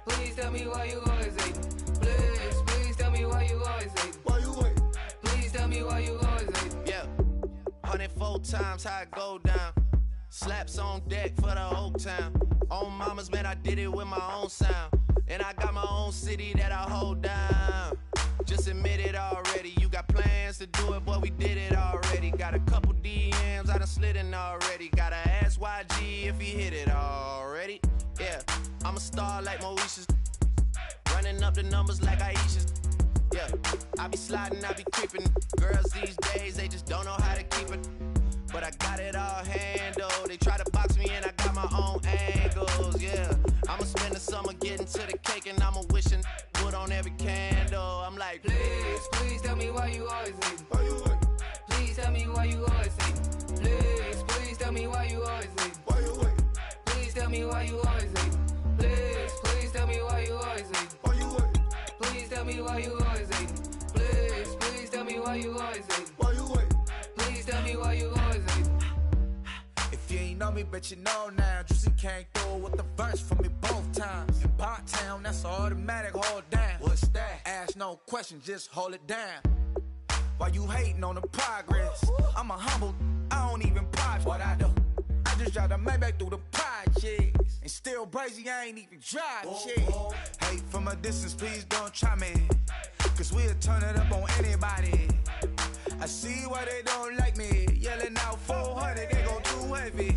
Please tell me why you always leave. Please tell me why you always leave. Why you what? Please tell me why you always leave. Yeah, 104 times how it go down. Slaps on deck for the whole town. On mamas, man, I did it with my own sound. And I got my own city that I hold down. Just admit it already. You got plans to do it, boy, we did it already. Got a couple DMs, I done slid in already. Gotta ask YG if he hit it already. Yeah, I'm a star like Moesha's. Running up the numbers like Aisha's. Yeah, I be sliding, I be creeping. Girls these days, they just don't know how to keep it. But I got it all handled. They try to box me in, I got my own angles, yeah. I'ma spend the summer getting to the cake and I'ma wishing wood on every candle. I'm like, Please tell me why you always leave. Why you what? Please tell me why you always leave. Please tell me why you always leave. Why you what? Please tell me why you always leave. Please tell me why you always leave. Why you what? Please tell me why you always leave. Please tell me why you always leave. Why you what? Please tell me why you always leave. If you ain't know me, bet you know now. Juicy came through with the verse for me both times. In Pot Town, that's automatic, hold down. What's that? Ask no question, just hold it down. Why you hating on the progress? I'm a humble, I don't even pop what I do. I just drive the Maybach through the projects. And still brazy, I ain't even drive shit. Hate from a distance, please don't try me. Cause we'll turn it up on anybody. I see why they don't like me. Yelling out 400, they go too heavy.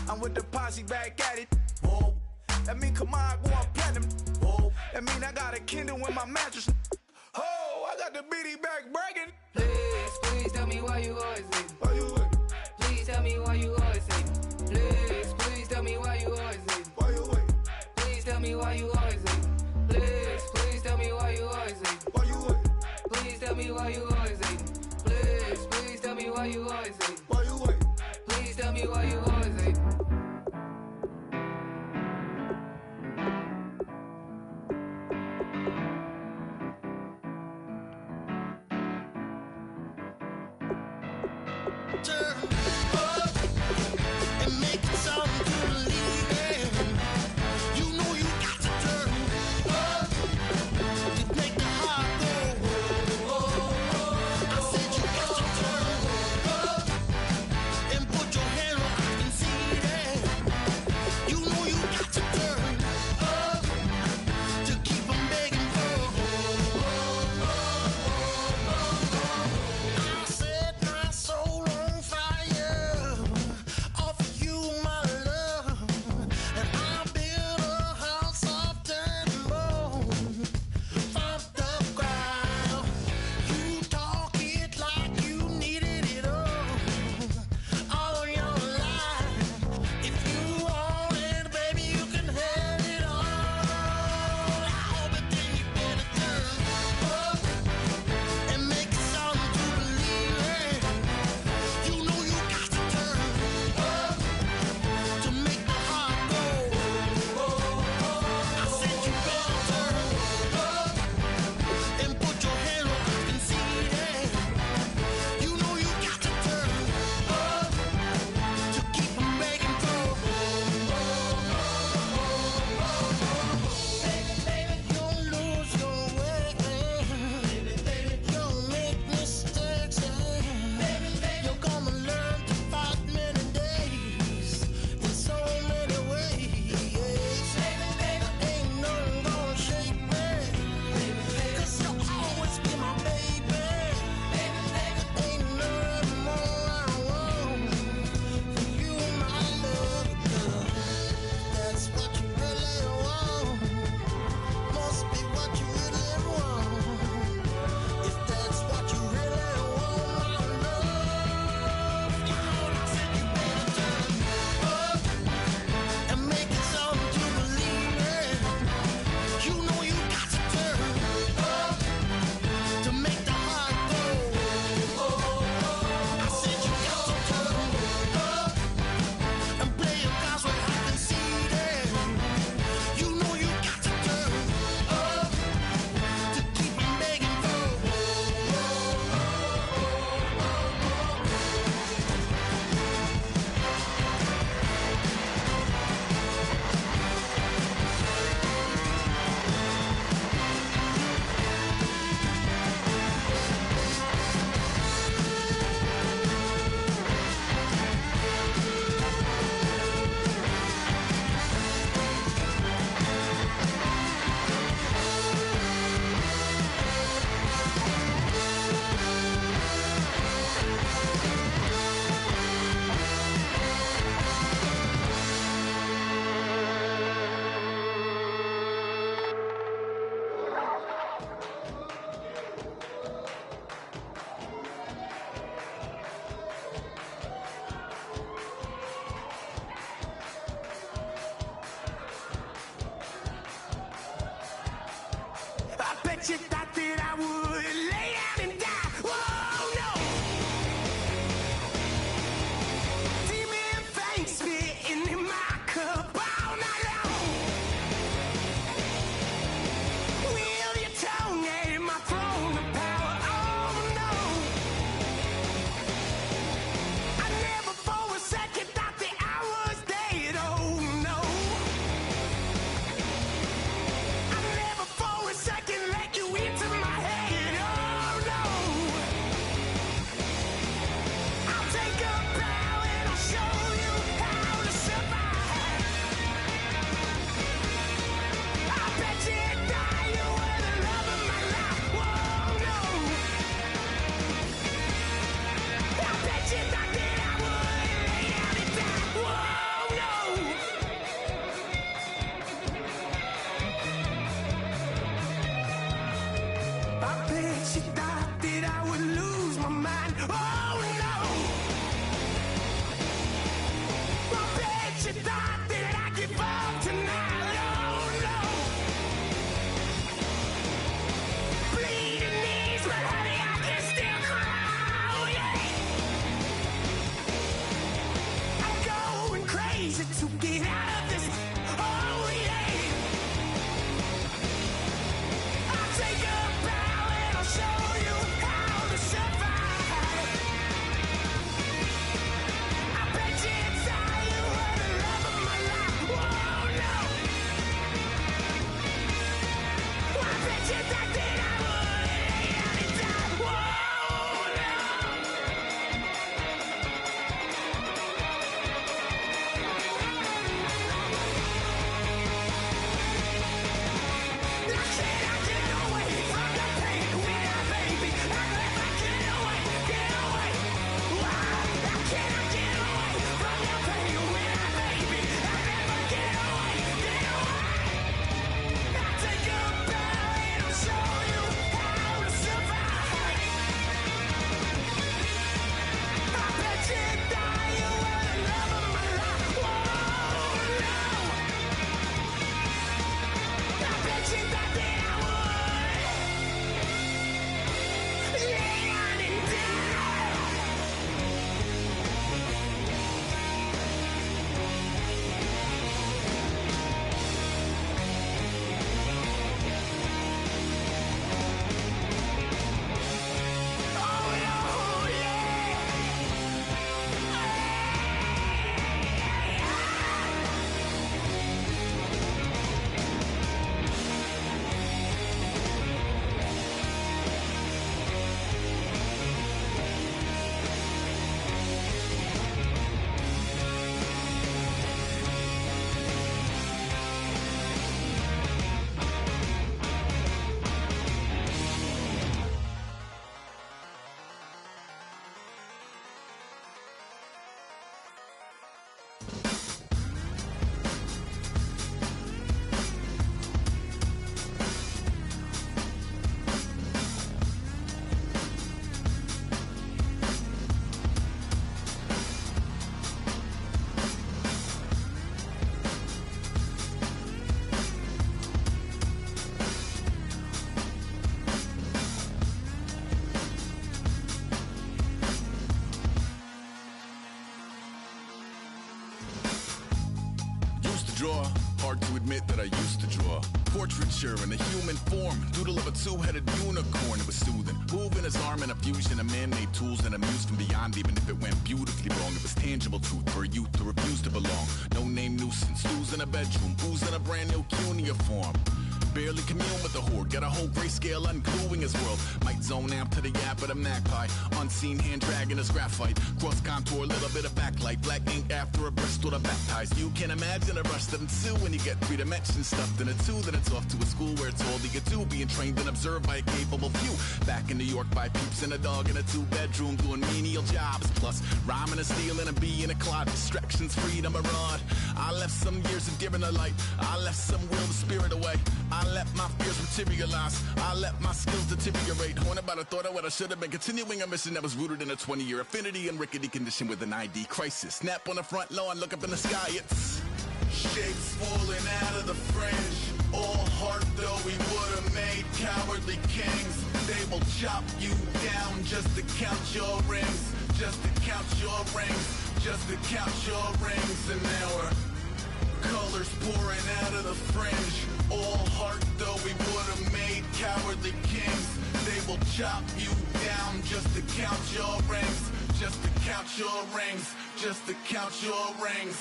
I'm with the posse back at it. Whoa. That mean come on, go on platinum. Whoa. That mean I got a Kindle in my mattress. Oh, I got the BD back breaking. Please tell me why you always leave. Why you what? Please tell me why you always leave. Please tell me why you always leave. Why you what? Please tell me why you always leave. Please tell me why you always leave. Why you what? Please tell me why you always leave. Please tell me why you always leave. Why you what? Please tell me why you always leave. Turn up and make it sound to believe in. You know you got to turn up to make the heart go. bet you thought that I would lay down and die. Whoa, no. Demon thanks me in my cup all night long. Wield your tongue at my throne of power. Oh, no. I never for a second thought that I was dead. Oh, no. I never for a second let you into my head. Oh, no. I'll take a bow and I'll show you how to survive. I bet you die, you were the love of my life. Whoa, no. I bet you thought that I would lay down and die. Whoa, no. I bet you thought that I would lose my mind. Oh, no. I bet you thought that I'd give up tonight. Oh, no. Bleeding knees, but honey, I can still cry. Oh, yeah. I'm going crazy to get out of this. Oh, yeah. I'll take a bow and I'll show you how to survive. I bet you die, you were the love of my life. Whoa, no. I bet you thought that I would lay down and die. Whoa, no. Now can I get away from the pain when I baby? I never get away, get away. Why? Now can I get away from the pain when I baby? I never get away, get away. I'll take a bow and I'll show you how to survive. I bet you die, you were the love of my life. Whoa, no. I bet you thought that I would lay down and die. Oh, no, yeah. Used to draw, hard to admit that I used to draw. Portraiture in a human form, doodle of a two-headed unicorn. It was soothing, moving his arm in a fusion of man-made tools and amused from beyond. Even if it went beautifully wrong, it was tangible truth for a youth to refuse to belong. No name nuisance, who's in a bedroom, who's in a brand new cuneiform. Barely commune with the horde, got a whole grayscale ungluing his world. Might zone amp to the yap of the magpie, unseen hand dragging his graphite. Cross contour, little bit of backlight, black ink after a Bristol to baptize. You can imagine a rush that ensue when you get three dimensions stuffed in a two. Then it's off to a school where it's all you get to, being trained and observed by a capable few. Back in New York by peeps and a dog in a two-bedroom doing menial jobs. Plus rhyming and stealing and being a clod, distractions, freedom, a rod. I left some years of deer in the light, I left some will the spirit away. I let my fears materialize, I let my skills deteriorate. Haunted by the thought of what I should have been, continuing a mission that was rooted in a 20-year affinity and rickety condition with an ID crisis. Snap on the front lawn, look up in the sky, it's shapes falling out of the fringe. All heart though we would've made cowardly kings. They will chop you down just to count your rings. Just to count your rings. Just to count your rings. And now we're colors pouring out of the fringe. All heart though we would've made cowardly kings. They will chop you down just to count your rings. Just to count your rings. Just to count your rings.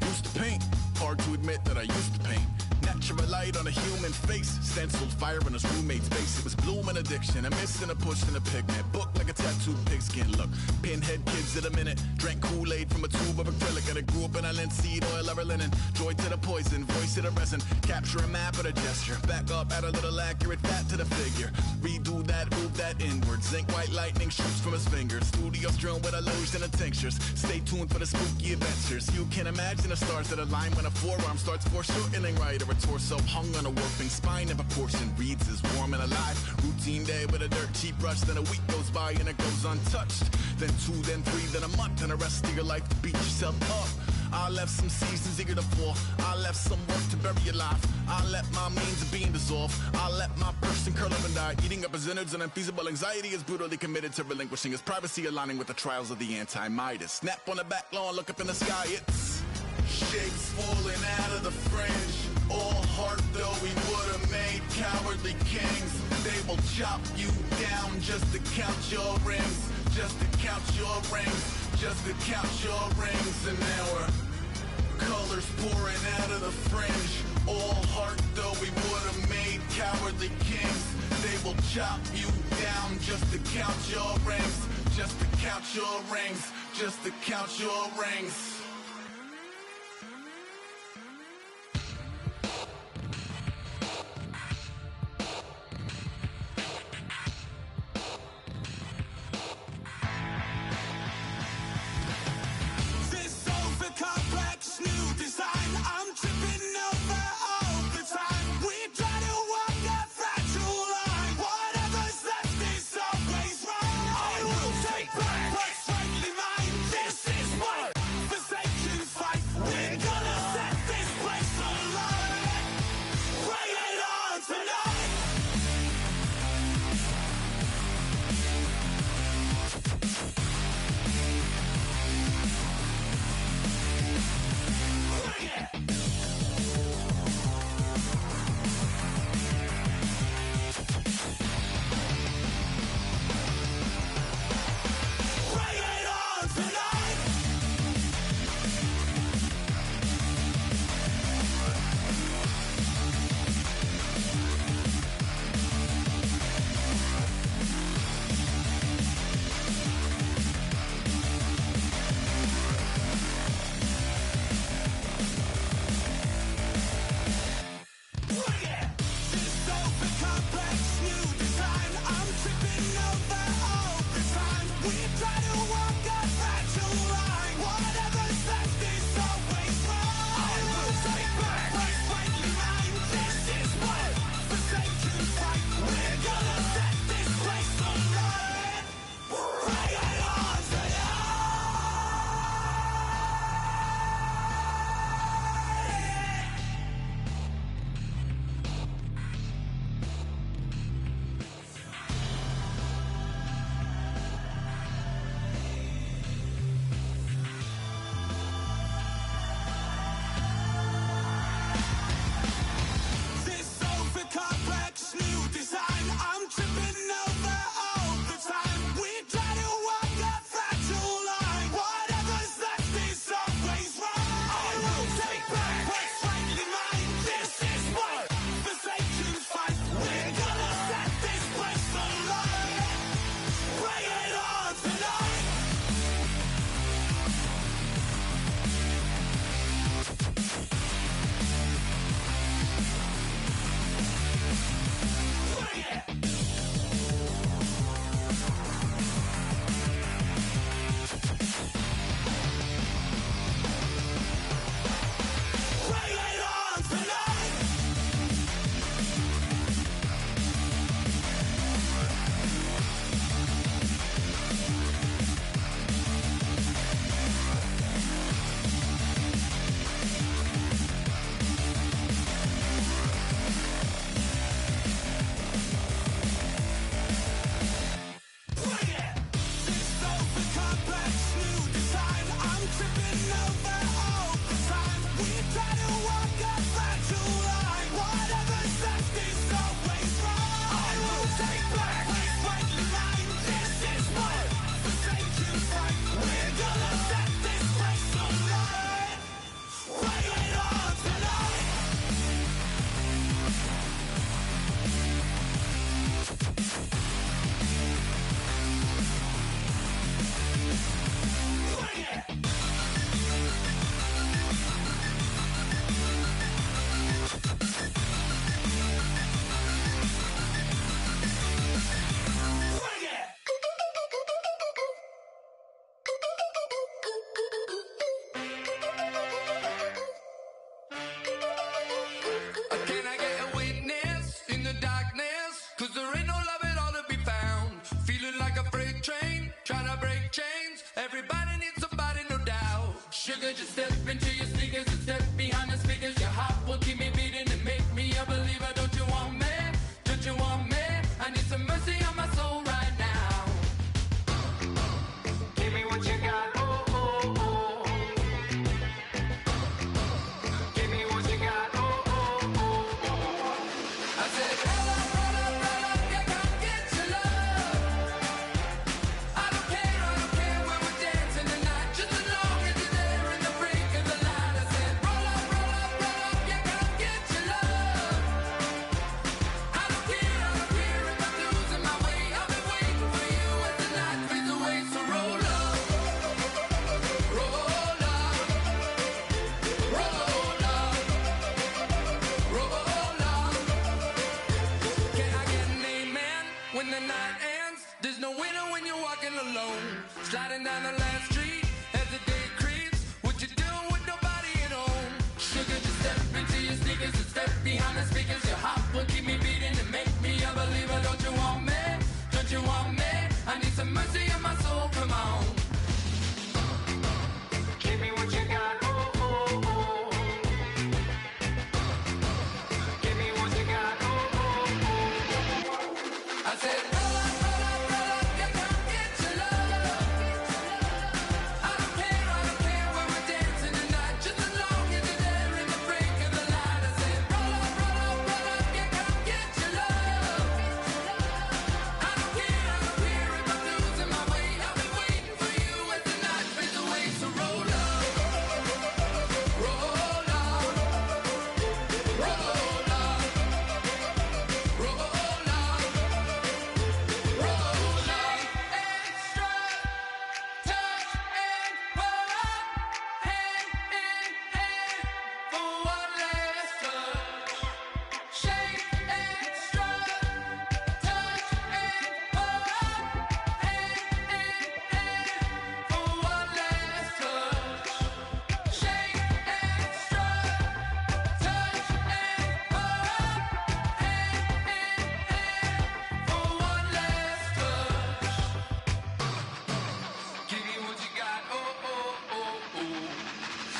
Used to paint. Hard to admit that I used to paint. Natural light on a human face. Stenciled fire in his roommate's face. It was bloom and addiction. A miss and a push and a pigment. Book like a tattooed pigskin look. Pinhead kids at a minute. Drank Kool-Aid from a tube of acrylic. And I grew up in a linseed oil or linen. Joy to the poison. Voice to the resin. Capture a map of a gesture. Back up, add a little accurate fat to the figure. Redo that, move that inward. Zinc white lightning shoots from his fingers. Studio strewn with illusion and tinctures. Stay tuned for the spooky adventures. You can imagine the stars that align when a forearm starts foreshortening right, or a torso hung on a warping spine in proportion. Reads as warm and alive. Routine day with a dirt cheap brush. Then a week goes by and it goes untouched. Then 2, then 3, then a month, and the rest of your life to beat yourself up. I left some seasons eager to fall. I left some work to bury alive. I let my means of being dissolve. I let my person curl up and die. Eating up his innards and unfeasible anxiety is brutally committed to relinquishing his privacy, aligning with the trials of the anti-Midas. Snap on the back lawn, look up in the sky, it's shapes falling out of the fringe. All heart though we would've made cowardly kings. They will chop you down just to count your rings. Just to count your rings. Just to count your rings. And now we're colors pouring out of the fringe. All heart though we would've made cowardly kings. They will chop you down just to count your rings. Just to count your rings. Just to count your rings. What's rightly mine? This is what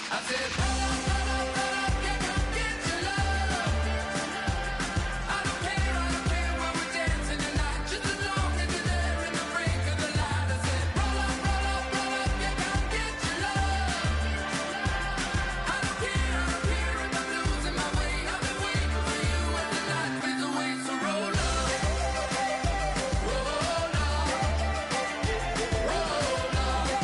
I said, roll up, roll up, roll up, yeah, come get your love. I don't care where we're dancing tonight, just as long as you're there in the brink of the light. I said, roll up, roll up, roll up, yeah, come get your love. I don't care if I'm losing my way. I've been waiting for you as the night fades away. So roll up, roll up, roll up, roll up, roll up.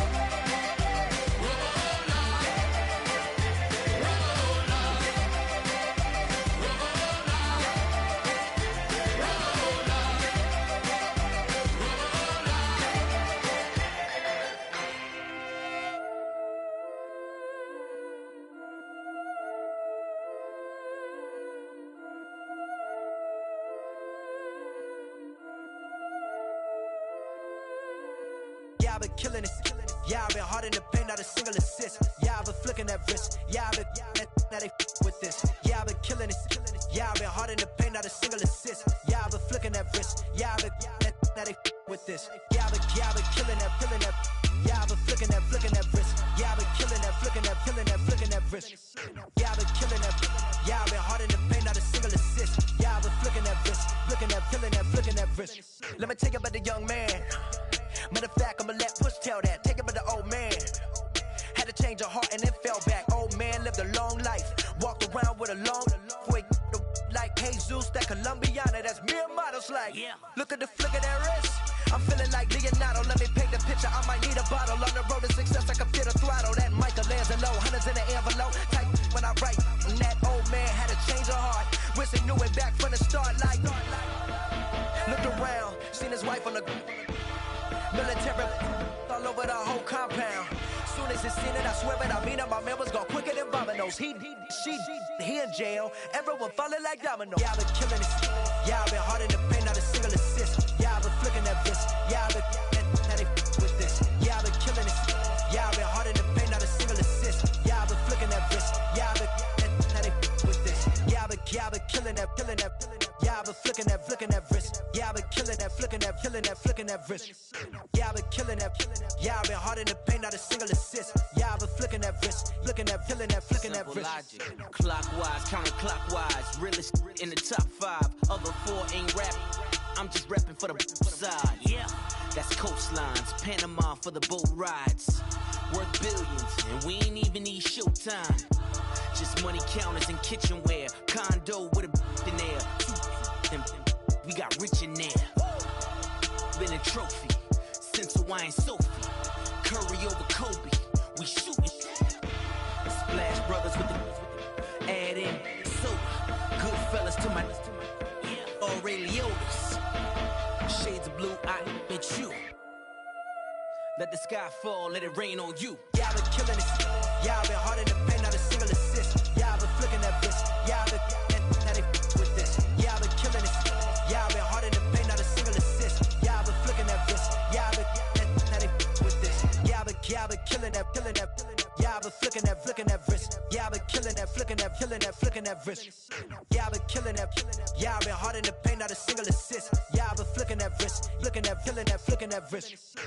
Yeah, I've been killing it. Yeah, I've been hard in the paint, not a single assist. Yeah, I've been flicking that wrist. Yeah, I've been now they with this. Yeah, I've been killing it. Yeah, I've been hard in the paint, not a single assist. Yeah, I've been flicking that wrist. Yeah, I've been now they with this. Yeah, I've been killing that. Yeah, I've been flicking that wrist. Yeah, I've been killing that, flicking that wrist. Yeah, I've been killing that. Yeah, I've been hard in the paint, not a single assist. Yeah, I've been flicking that wrist, flicking that wrist. Let me tell you about the young man. Matter of fact, I'ma let Push tell that. Take it by the old man. Had to change her heart and then fell back. Old man lived a long life. Walked around with a long way. Like Jesus, that Colombiana, that's mere models like. Yeah. Look at the flick of that wrist. I'm feeling like Leonardo. Let me paint the picture. I might need a bottle. On the road to success, I can feel the throttle. That Michelangelo, hundreds in the envelope. Type when I write. And that old man had to change her heart. Wish he knew it back from the start. Like, looked around, seen his wife on the military all over the whole compound. Soon as he seen it, I swear it, I mean it, my man was gone quicker than dominoes. He in jail, everyone falling like dominoes. Yeah, I've been killing it. Yeah, I've been hard in the paint, not a single assist. Yeah, I've been flicking that wrist. Yeah, I've been now they with this. Yeah, I've been killing it. Yeah, I've been hard in the paint, not a single assist. Yeah, I've been flicking that wrist. Yeah, I've been now they with this. Yeah, I've been killing that. Yeah, I've been flicking that wrist. Yeah, I've been killing that, flicking that wrist. Yeah, I've been killing that. Yeah, I've been hard in the paint, not a single assist. Yeah, I've been flicking that wrist, flicking that wrist. Logic. Clockwise, counterclockwise, realest in the top 5. Other 4 ain't rapping. I'm just rapping for the side. Yeah, that's coastlines, Panama for the boat rides. Worth billions, and we ain't even need showtime. Just money counters and kitchenware. Condo with a in there. And we got rich in there. Been a trophy since Hawaiian Sophie. Curry over Kobe. We shooting. Splash Brothers with the add in soda. Good fellas to my Aureliotas. Shades of blue, I bet you. Let the sky fall, let it rain on you. Yeah, I've been killing it. Yeah, I've been hard in the paint, not a single assist. Yeah, I've been flicking that wrist. Yeah, I've been now they with this. Yeah, I've been killing it. Yeah, I've been hard in the paint, not a single assist. Yeah, I've been flicking that wrist. Yeah, I've been now they with this. Yeah, I've been killing that. Yeah, I've been flicking that wrist. Yeah, I've been killing that, flicking that wrist. Yeah, I've been killing that. Yeah, I've been hard in the paint, not a single assist. Yeah, I've been flicking that wrist, flicking that wrist.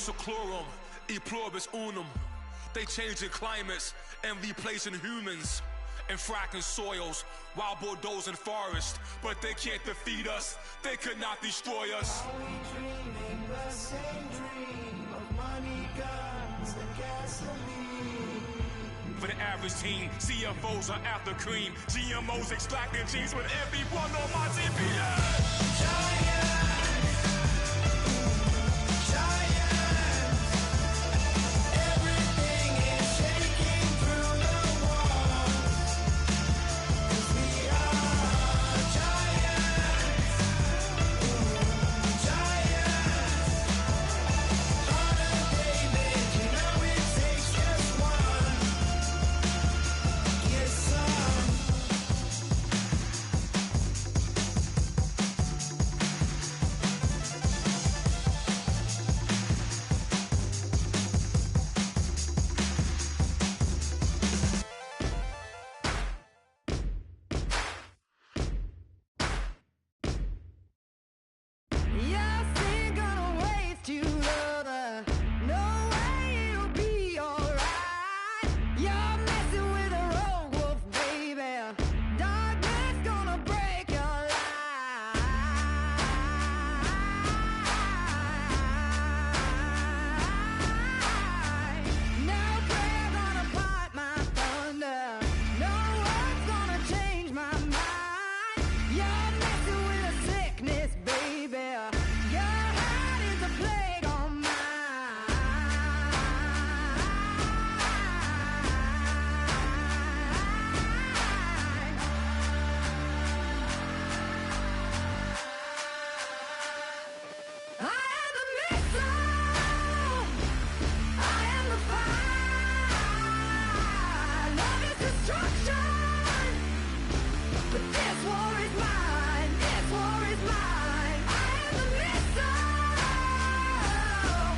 seclorum, e pluribus unum. They changing climates and replacing humans and fracking soils while bulldozing forests. But they can't defeat us, they could not destroy us. Are we dreaming the same dream of money, guns, and gasoline? For the average team, CFOs are after cream. GMOs extracting genes with everyone on my GPS. Giants, everything is shaking through the walls. 'Cause we are giants, giants. Heart of David, you know it takes just one. Yes, son. Yes, ain't gonna waste you, lover. No way it'll be alright. You're messing with a rogue wolf, baby. Darkness gonna break your life. No prayer gonna part my thunder. No word's gonna change my mind. You're messing with a sickness, baby. Your heart is a plague on I am the missile. I am the fire. Love is destruction. But this war is mine. This war is mine. I am the missile.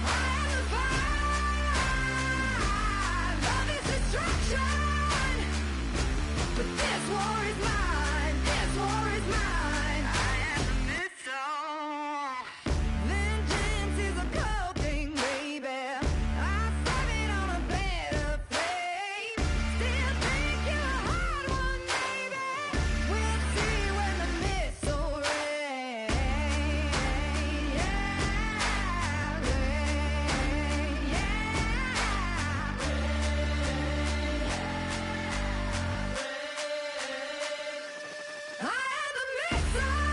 I am the fire. Love is destruction. But this war is mine. This war is mine. I am the missile. Vengeance is a cold thing, baby. I serve it on a bed of flame. Still think you're a hard one, baby. We'll see when the missile rains. I am the missile.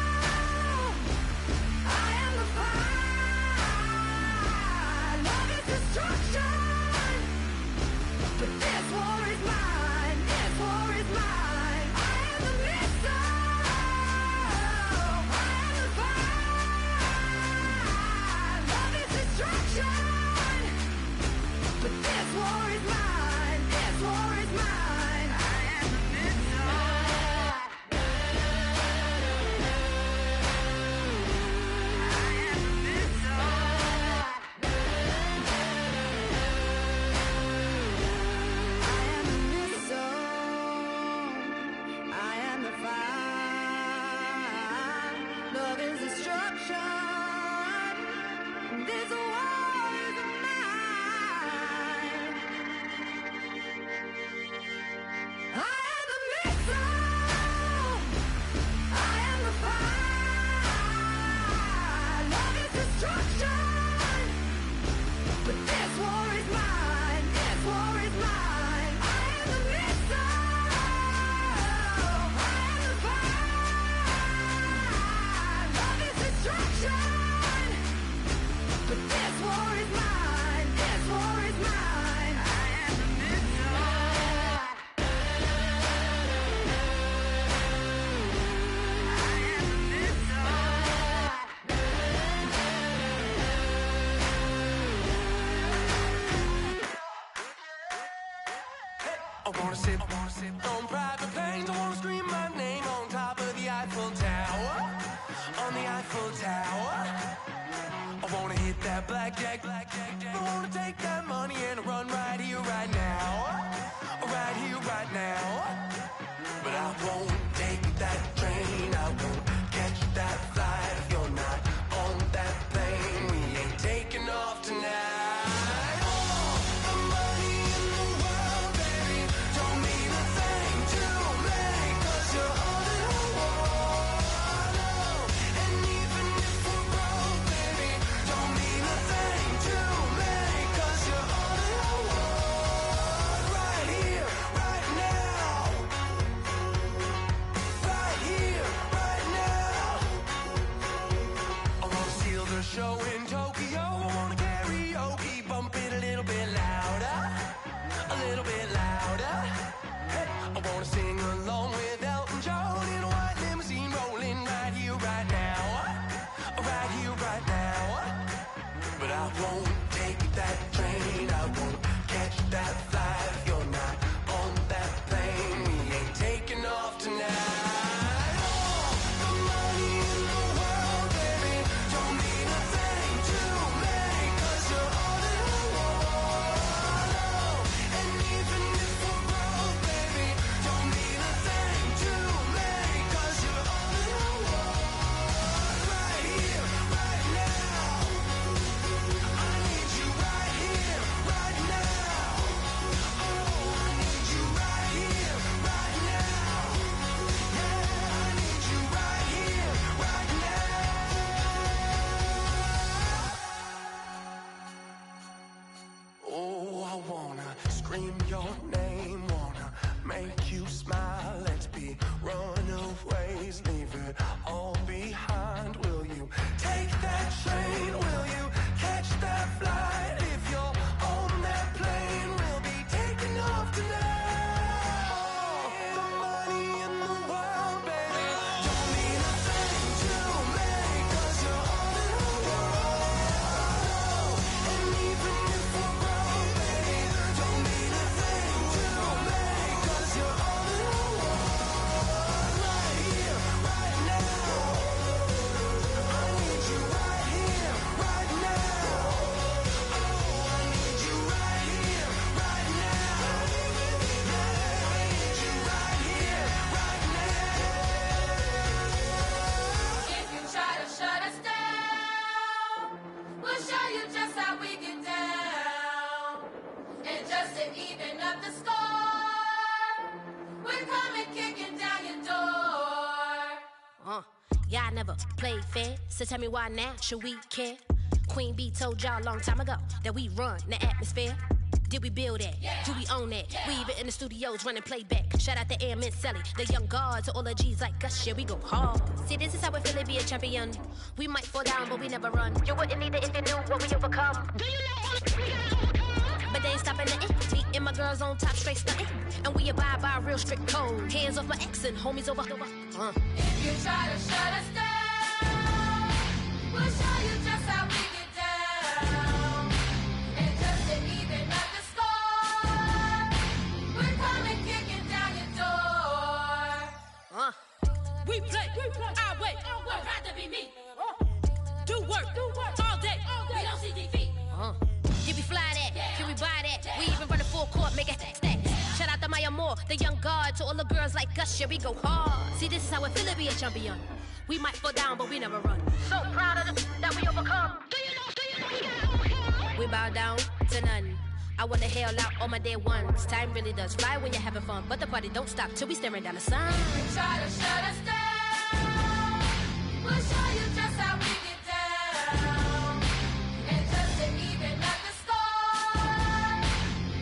I am the fire. Love is destruction. But this war is mine. This war is mine. I am the missile. I am the fire. Love is destruction. But this war is mine. This war is mine. I am the missile. I am the fire. Love is destruction. This war is mine. I am the missile. I am the fire. Love is destruction. But this war is mine. This war is mine. I am the missile. I am the fire. Love is destruction. But this war is mine. This war is mine. I am the missile. I am the I wanna sip on private planes. I wanna scream my name on top of the Eiffel Tower. On the Eiffel Tower. I wanna hit that blackjack. I wanna take that money and run right here, right now. Right here, right now. But I won't take that train. I won't catch that flight if you're not on that plane. We ain't taking off tonight. wanna sing along with Elton John in a white limousine rolling right here, right now. Right here, right now. But I won't take that train, I won't catch that flight if you're not on that plane. We ain't taking off tonight. All the money in the world, baby, don't mean a thing to me, 'cause you're all that I want. Oh, and even if we're broke, baby, don't mean a thing to me, 'cause you're all that I want. Right here, right now. I need you right here, right now. Oh, I need you right here, right now. Yeah, I need you right here, right now. Oh, I wanna scream your name, wanna make you smile. Let's be runaways, leave it all behind. Will you take that train? Will you catch that flight? If you're on that plane, we'll be taking off tonight. All the money in the world, baby, don't mean a thing to me, 'cause you're all that I want. And even if we're broke, baby, don't mean a thing to me, 'cause you're all that I want. Right here, right now. I need you right here, right now. Oh, I need you right here, right now. Yeah, I need you right here, right now. If you try to shut us down, we'll show you just how we get down. And just to even up the score, we're coming kicking down your door. Y'all never played fair, so tell me why now should we care? Queen Bee told y'all a long time ago that we run the atmosphere. Did we build that? Do we own that? We even in the studios running playback. Shout out to Airman Sally, the young guard, to all the G's like us. Yeah, we go hard. See, this is how we feel to be a champion. We might fall down, but we never run. You wouldn't need it if you knew what we overcome. Do you know all the we gotta overcome? But they ain't stopping nothing. Me and my girls on top, straight stunting. And we abide by a real strict code. Hands off my ex and homies over. If you try to shut us down, we'll show you just how we get down. And just to even up the score, we're coming kicking down your door. We play our way. Would rather be me. Do work all day. We don't see defeat. Can we fly that? Can we buy that? We even run a full court, make it stack. Shout out to Maya Moore, the young guard, to all the girls like us. Yeah, we go hard. See, this is how it feel to be a champion. We might fall down, but we never run. So proud of the that we overcome. Do you know we gotta overcome? We bow down to none. I wanna hail out all my day ones. Time really does fly when you're having fun, but the party don't stop till we staring down the sun. If you try to shut us down, we'll show you just how we get down. And just to even up the score,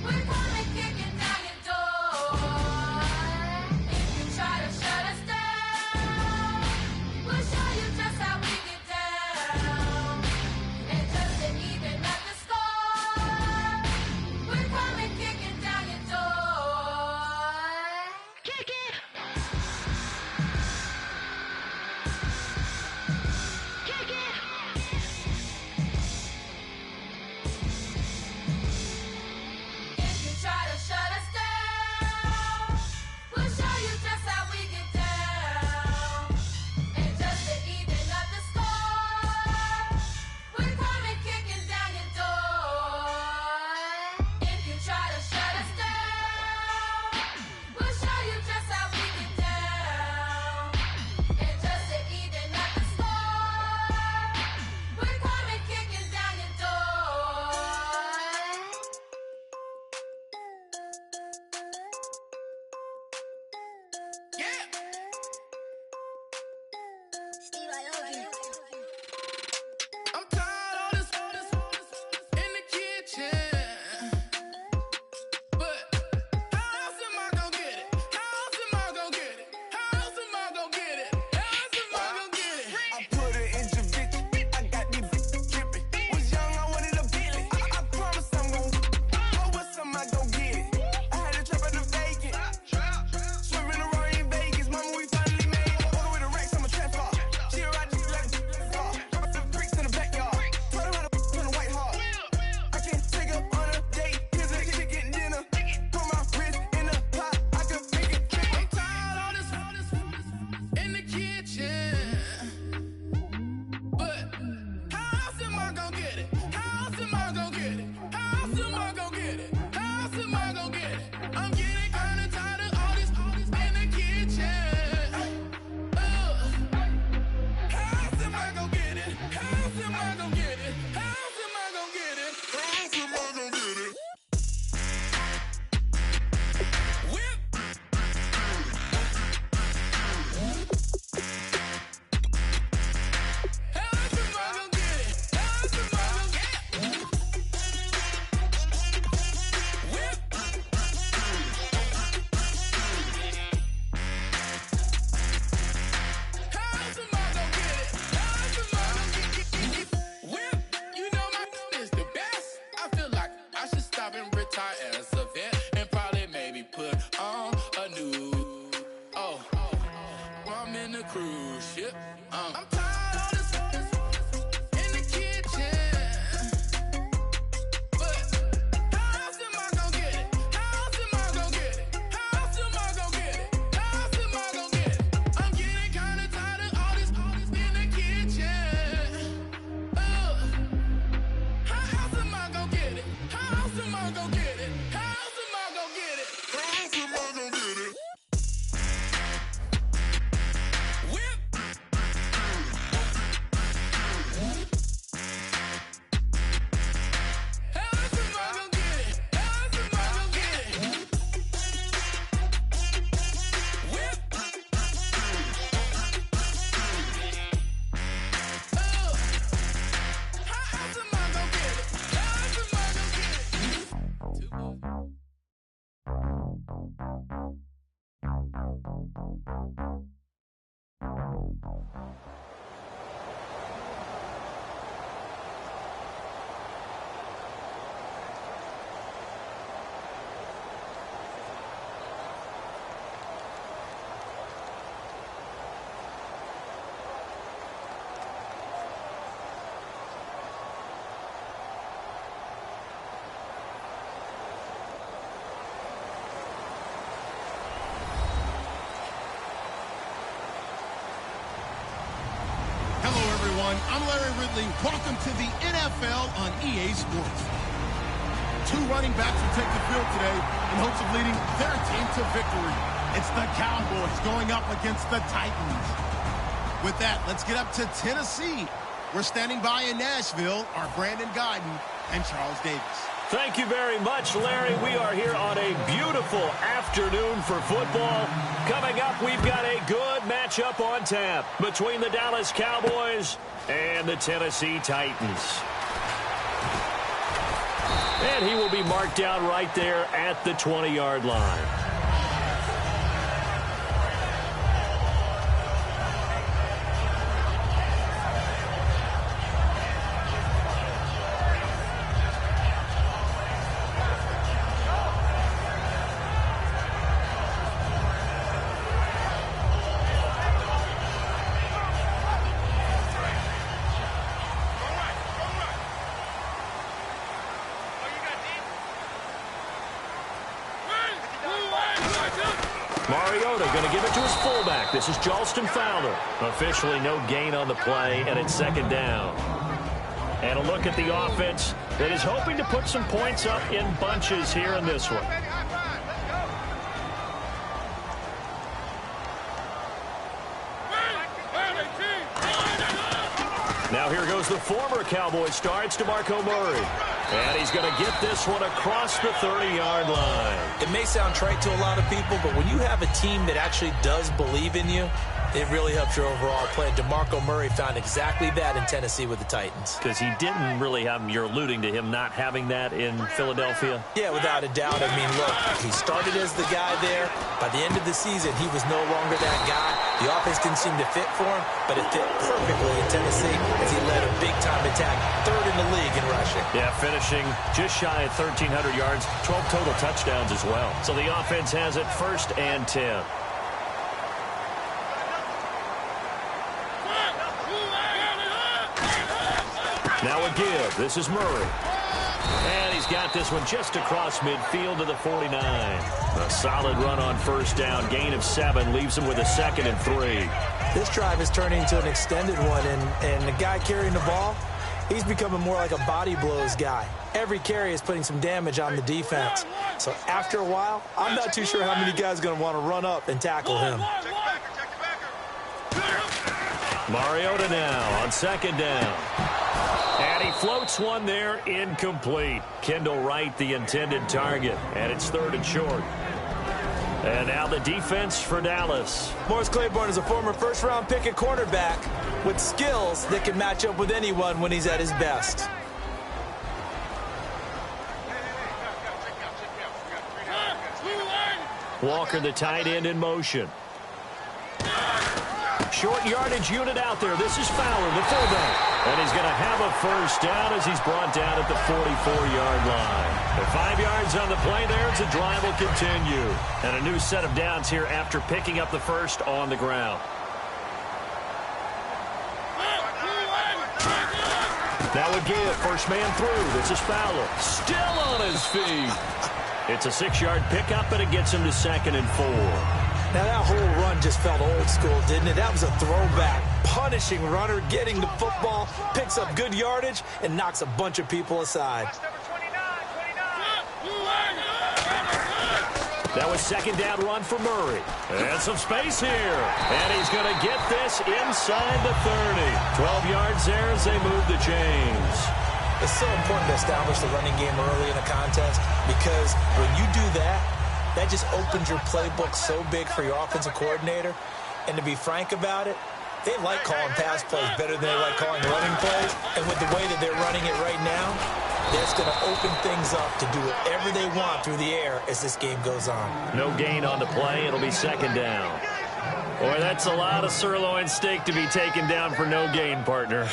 we're coming kicking down your door. If you try to shut us down, we'll show you just how we get down. And just to even up the score, we're coming kicking down your door. Kick it! Cruise ship. I'm tired of this in the kitchen. But how else am I gonna get it? How else am I gonna get it? How else am I gonna get it? How else am I gonna get it? I'm getting kinda tired of all this in the kitchen. How else am I gonna get it? How else am I gonna get it? How else am I gonna get it? How else am I gonna get it? I'm Larry Ridley. Welcome to the NFL on EA Sports. Two running backs will take the field today in hopes of leading their team to victory. It's the Cowboys going up against the Titans. With that, let's get up to Tennessee. We're standing by in Nashville, our Brandon Guyton and Charles Davis. Thank you very much, Larry. We are here on a beautiful afternoon for football. Coming up, we've got a good matchup on tap between the Dallas Cowboys and the Tennessee Titans. And he will be marked down right there at the 20-yard line. Mariota going to give it to his fullback. This is Jalston Fowler. Officially no gain on the play, and it's second down. And a look at the offense that is hoping to put some points up in bunches here in this one. Now here goes the former Cowboys star. It's DeMarco Murray. And he's going to get this one across the 30-yard line. It may sound trite to a lot of people, but when you have a team that actually does believe in you, it really helps your overall play. DeMarco Murray found exactly that in Tennessee with the Titans. Because he didn't really have, you're alluding to him not having that in Philadelphia? Yeah, without a doubt. I mean, look, he started as the guy there. By the end of the season, he was no longer that guy. The offense didn't seem to fit for him, but it fit perfectly in Tennessee as he led a big-time attack, third in the league in rushing. Yeah, finishing just shy of 1,300 yards, 12 total touchdowns as well. So the offense has it 1st and 10. Now a give. This is Murray. And he's got this one just across midfield to the 49. A solid run on 1st down. Gain of 7 leaves him with a 2nd and 3. This drive is turning into an extended one, and the guy carrying the ball, he's becoming more like a body blows guy. Every carry is putting some damage on the defense. So after a while, I'm not too sure how many guys are going to want to run up and tackle him. Mariota now on 2nd down. And he floats one there, incomplete. Kendall Wright, the intended target. And it's 3rd and short. And now the defense for Dallas. Morris Claiborne is a former first-round pick at cornerback with skills that can match up with anyone when he's at his best. Walker, the tight end, in motion. Short yardage unit out there. This is Fowler, the fullback. And he's going to have a 1st down as he's brought down at the 44-yard line. The 5 yards on the play there as the drive will continue. And a new set of downs here after picking up the 1st on the ground. Now again, first man through. This is Fowler. Still on his feet. It's a 6-yard pickup, and it gets him to 2nd and 4. Now that whole run just felt old school, didn't it? That was a throwback. Punishing runner, getting the football, picks up good yardage, and knocks a bunch of people aside. That was 2nd down run for Murray. And some space here. And he's going to get this inside the 30. 12 yards there as they move the chains. It's so important to establish the running game early in a contest because when you do that, that just opens your playbook so big for your offensive coordinator. And to be frank about it, they like calling pass plays better than they like calling running plays. And with the way that they're running it right now, that's going to open things up to do whatever they want through the air as this game goes on. No gain on the play. It'll be 2nd down. Boy, that's a lot of sirloin steak to be taken down for no gain, partner.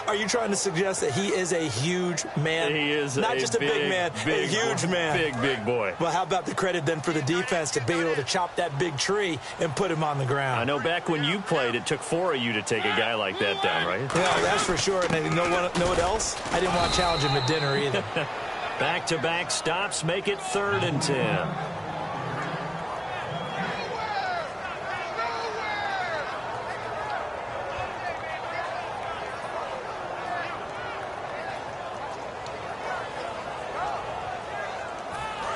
Are you trying to suggest that he is a huge man? He is not just a big man, a huge man. Big boy. Well, how about the credit then for the defense to be able to chop that big tree and put him on the ground? I know back when you played, it took 4 of you to take a guy like that down, right? Yeah, that's for sure. And you know what else? I didn't want to challenge him at dinner either. Back-to-back stops make it 3rd and 10.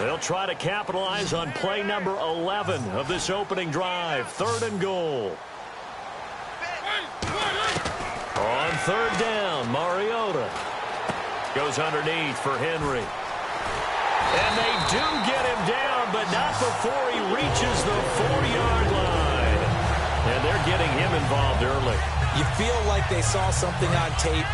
They'll try to capitalize on play number 11 of this opening drive. 3rd and goal. On 3rd down, Mariota goes underneath for Henry. And they do get him down, but not before he reaches the 4-yard line. And they're getting him involved early. You feel like they saw something on tape,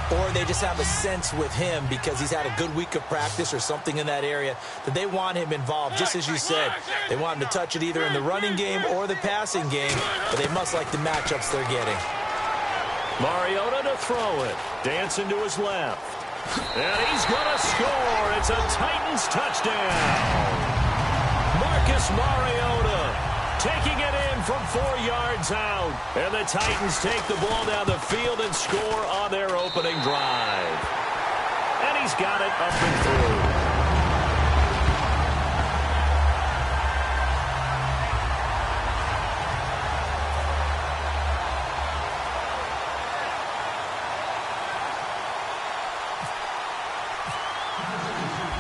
or they just have a sense with him because he's had a good week of practice or something in that area that they want him involved, just as you said. They want him to touch it either in the running game or the passing game, but they must like the matchups they're getting. Mariota to throw it. Dancing to his left. And he's going to score. It's a Titans touchdown. Marcus Mariota taking it in from 4 yards out. And the Titans take the ball down the field and score on their opening drive. And he's got it up and through.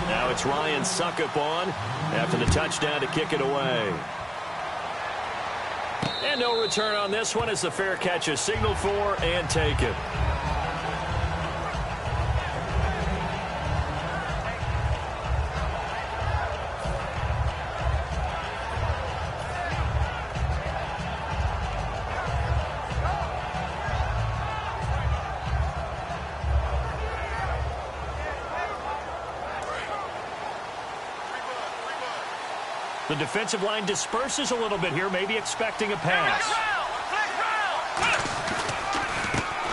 Now it's Ryan Suckup on after the touchdown to kick it away. And no return on this one as the fair catch is signaled for and taken. The defensive line disperses a little bit here, maybe expecting a pass.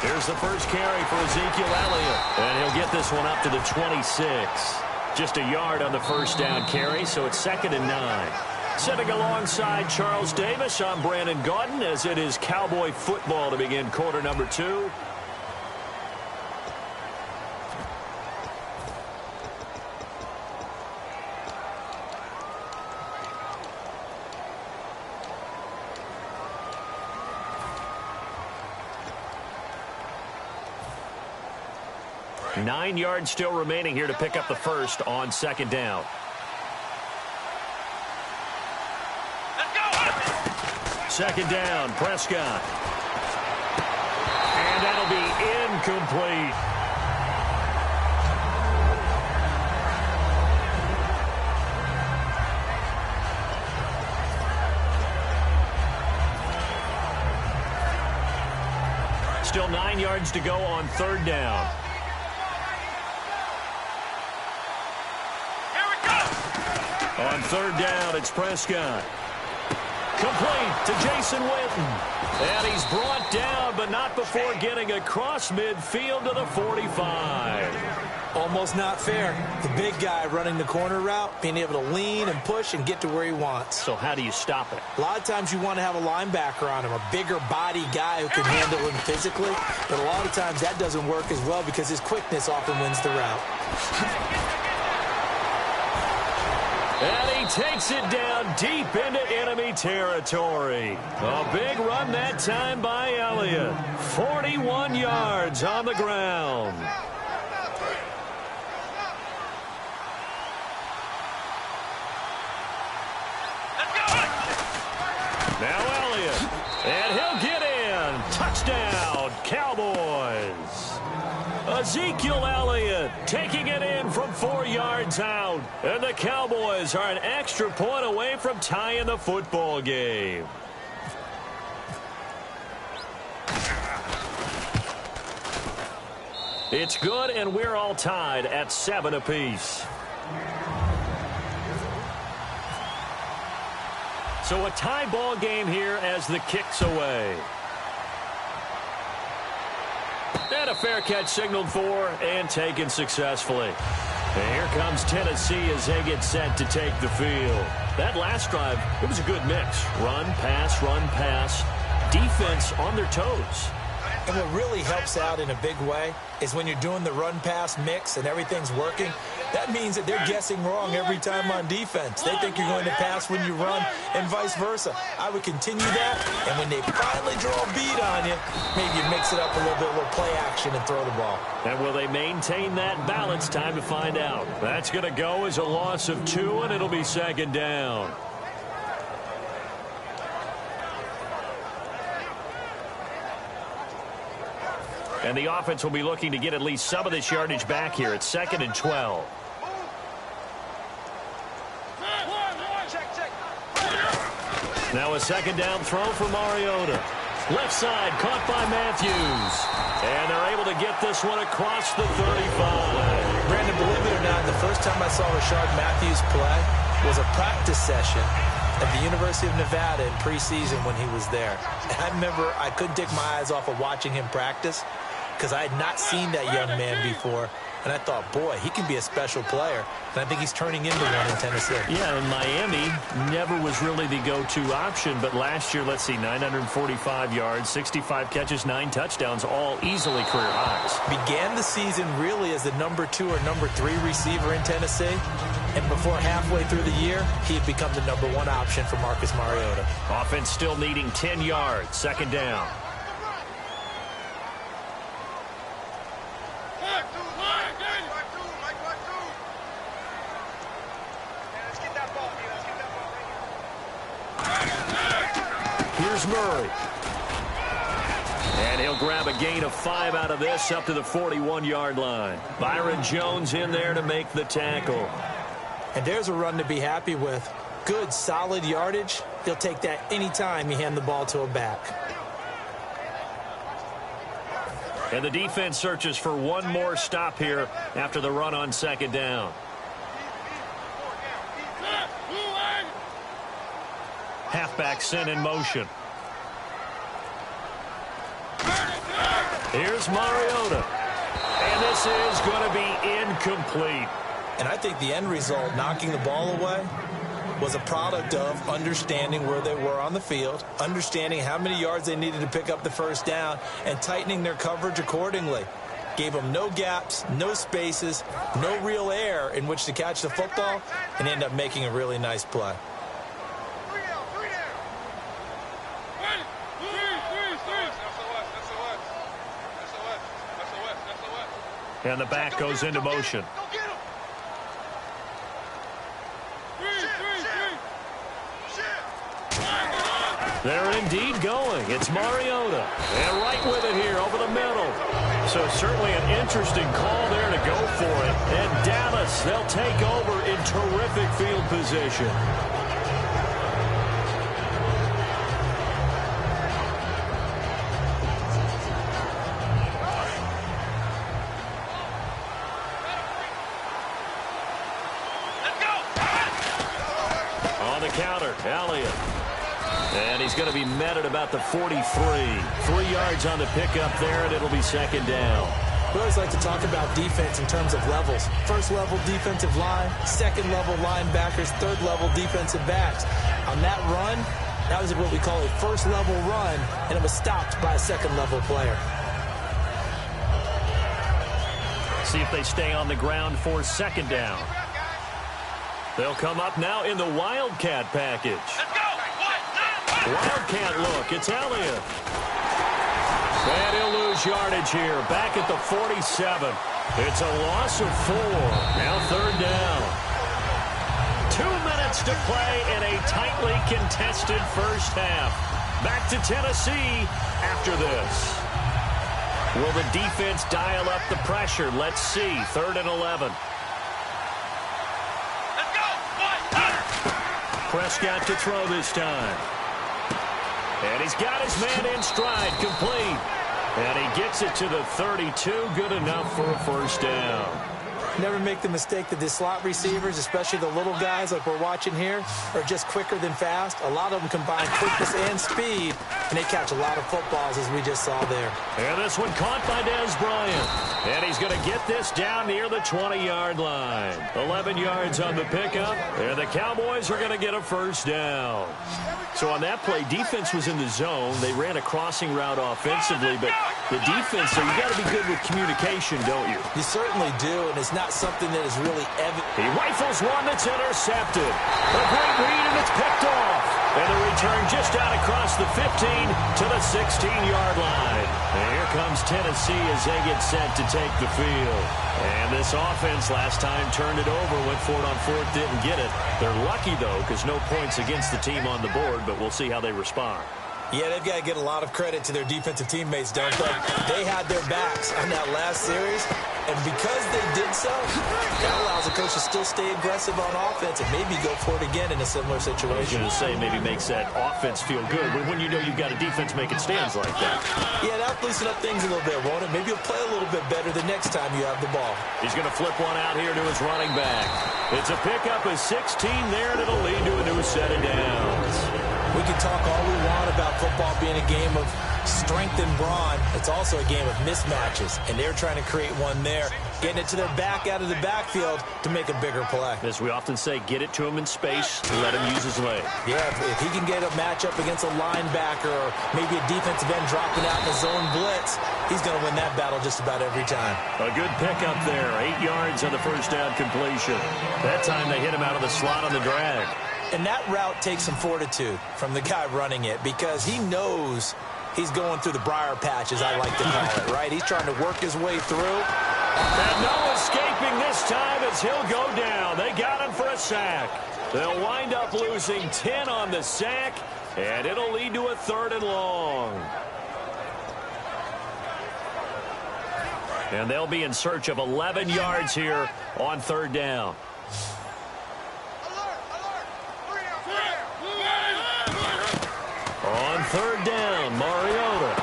Here's the first carry for Ezekiel Elliott. And he'll get this one up to the 26. Just a yard on the first down carry, so it's 2nd and 9. Sitting alongside Charles Davis, I'm Brandon Gaudin, as it is Cowboy football to begin quarter number 2. Nine yards still remaining here to pick up the first on 2nd down. Second down, Prescott. And that'll be incomplete. Still 9 yards to go on 3rd down. On 3rd down, it's Prescott. Complete to Jason Witten. And he's brought down, but not before getting across midfield to the 45. Almost not fair. The big guy running the corner route, being able to lean and push and get to where he wants. So how do you stop it? A lot of times you want to have a linebacker on him, a bigger body guy who can handle him physically. But a lot of times that doesn't work as well because his quickness often wins the route. And he takes it down deep into enemy territory. A big run that time by Elliott. 41 yards on the ground. Now Elliott, and he'll get in. Touchdown, Cowboys. Ezekiel Elliott taking it in from 4 yards out. And the Cowboys are an extra point away from tying the football game. It's good, and we're all tied at 7 apiece. So a tie ball game here as the kick's away. And a fair catch signaled for and taken successfully. And here comes Tennessee as they get set to take the field. That last drive, it was a good mix. Run, pass, defense on their toes. And what really helps out in a big way is when you're doing the run-pass mix and everything's working, that means that they're guessing wrong every time on defense. They think you're going to pass when you run and vice versa. I would continue that, and when they finally draw a beat on you, maybe you mix it up a little play action and throw the ball. And will they maintain that balance? Time to find out. That's going to go as a loss of 2, and it'll be second down. And the offense will be looking to get at least some of this yardage back here. It's 2nd and 12. Now a second down throw for Mariota. Left side caught by Matthews. And they're able to get this one across the 35. Brandon, believe it or not, the first time I saw Rashard Matthews play was a practice session at the University of Nevada in preseason when he was there. And I remember I couldn't take my eyes off of watching him practice because I had not seen that young man before. And I thought, boy, he can be a special player. And I think he's turning into one in Tennessee. Yeah, and Miami never was really the go-to option. But last year, let's see, 945 yards, 65 catches, 9 touchdowns, all easily career highs. Began the season really as the number 2 or number 3 receiver in Tennessee. And before halfway through the year, he had become the number 1 option for Marcus Mariota. Offense still needing 10 yards, second down. Here's Murray. And he'll grab a gain of 5 out of this up to the 41-yard line. Byron Jones in there to make the tackle. And there's a run to be happy with. Good, solid yardage. He'll take that anytime you hand the ball to a back. And the defense searches for one more stop here after the run on second down. Halfback sent in motion. Here's Mariota. And this is going to be incomplete. And I think the end result, knocking the ball away, was a product of understanding where they were on the field, understanding how many yards they needed to pick up the first down, and tightening their coverage accordingly. Gave them no gaps, no spaces, no real air in which to catch the football, and end up making a really nice play. And the back goes into motion. They're indeed going. It's Mariota. And right with it here over the middle. So certainly an interesting call there to go for it. And Dallas, they'll take over in terrific field position. On the counter, Elliott. And he's going to be met at about the 43. 3 yards on the pickup there, and it'll be second down. We always like to talk about defense in terms of levels. First level defensive line, second level linebackers, third level defensive backs. On that run, that was what we call a first level run, and it was stopped by a second level player. See if they stay on the ground for second down. They'll come up now in the Wildcat package. Wildcat look, it's Elliott. And he'll lose yardage here, back at the 47. It's a loss of 4. Now third down. 2 minutes to play in a tightly contested first half. Back to Tennessee after this. Will the defense dial up the pressure? Let's see. 3rd and 11. Prescott to throw this time. And he's got his man in stride, complete. And he gets it to the 32, good enough for a first down. Never make the mistake that the slot receivers, especially the little guys like we're watching here, are just quicker than fast. A lot of them combine quickness and speed, and they catch a lot of footballs, as we just saw there. And this one caught by Dez Bryant. And he's going to get this down near the 20-yard line. 11 yards on the pickup, and the Cowboys are going to get a first down. So on that play, defense was in the zone. They ran a crossing route offensively, but the defense, so you got to be good with communication, don't you? You certainly do, and it's not something that is really evident. He rifles one that's intercepted. A great read, and it's picked off. And the return just out across the 15 to the 16-yard line. And here comes Tennessee as they get set to take the field. And this offense last time turned it over, went for it on 4th, didn't get it. They're lucky, though, because no points against the team on the board, but we'll see how they respond. Yeah, they've got to get a lot of credit to their defensive teammates, don't they? They had their backs on that last series, and because they did so, that allows the coach to still stay aggressive on offense and maybe go for it again in a similar situation. I was going to say maybe makes that offense feel good, but when you know you've got a defense making stands like that. Yeah, that'll loosen up things a little bit, won't it? Maybe you'll play a little bit better the next time you have the ball. He's going to flip one out here to his running back. It's a pickup of 16 there, and it'll lead to a new set of downs. We can talk all we want about football being a game of strength and brawn. It's also a game of mismatches, and they're trying to create one there, getting it to their back out of the backfield to make a bigger play. As we often say, get it to him in space, let him use his leg. Yeah, if he can get a matchup against a linebacker or maybe a defensive end dropping out in a zone blitz, he's going to win that battle just about every time. A good pickup there, 8 yards on the first down completion. That time they hit him out of the slot on the drag. And that route takes some fortitude from the guy running it because he knows he's going through the briar patch, as I like to call it, right? He's trying to work his way through. And no escaping this time as he'll go down. They got him for a sack. They'll wind up losing 10 on the sack, and it'll lead to a 3rd and long. And they'll be in search of 11 yards here on 3rd down. On 3rd down, Mariota.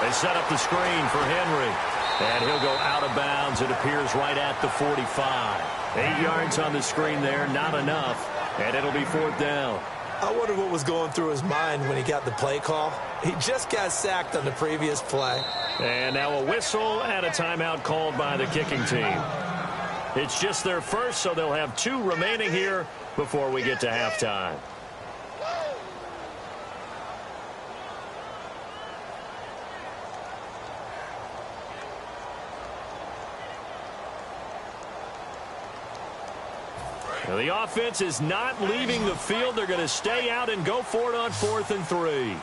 They set up the screen for Henry. And he'll go out of bounds. It appears right at the 45. 8 yards on the screen there, not enough. And it'll be 4th down. I wonder what was going through his mind when he got the play call. He just got sacked on the previous play. And now a whistle and a timeout called by the kicking team. It's just their first, so they'll have 2 remaining here before we get to halftime. Now the offense is not leaving the field. They're going to stay out and go for it on 4th and 3.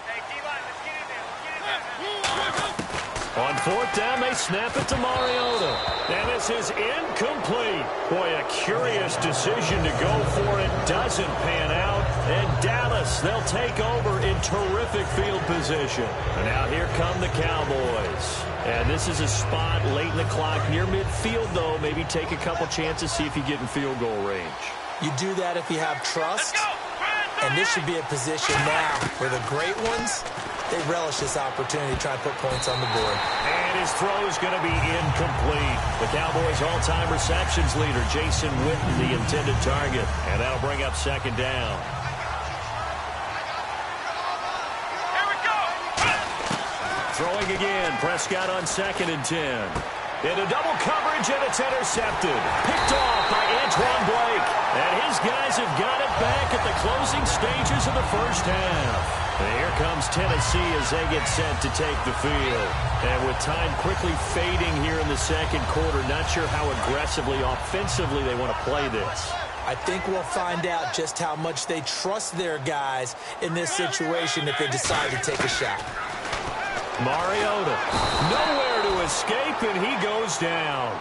On 4th down, they snap it to Mariota. And this is incomplete. Boy, a curious decision to go for it. Doesn't pan out. And Dallas, they'll take over in terrific field position. And now here come the Cowboys. And this is a spot late in the clock near midfield, though. Maybe take a couple chances, see if you get in field goal range. You do that if you have trust. And this should be a position now where the great ones, they relish this opportunity to try and put points on the board. And his throw is going to be incomplete. The Cowboys' all-time receptions leader, Jason Witten, the intended target. And that'll bring up 2nd down. Throwing again, Prescott on 2nd and 10. Into double coverage, and it's intercepted. Picked off by Antoine Blake. And his guys have got it back at the closing stages of the first half. And here comes Tennessee as they get set to take the field. And with time quickly fading here in the second quarter, not sure how aggressively, offensively they want to play this. I think we'll find out just how much they trust their guys in this situation if they decide to take a shot. Mariota, nowhere to escape, and he goes down.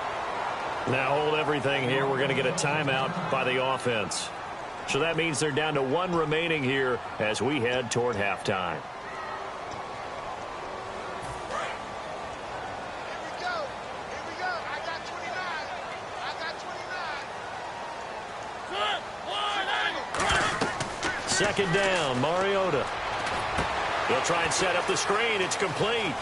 Now hold everything here. We're going to get a timeout by the offense. So that means they're down to one remaining here as we head toward halftime. Second down, Mariota. He'll try and set up the screen. It's complete.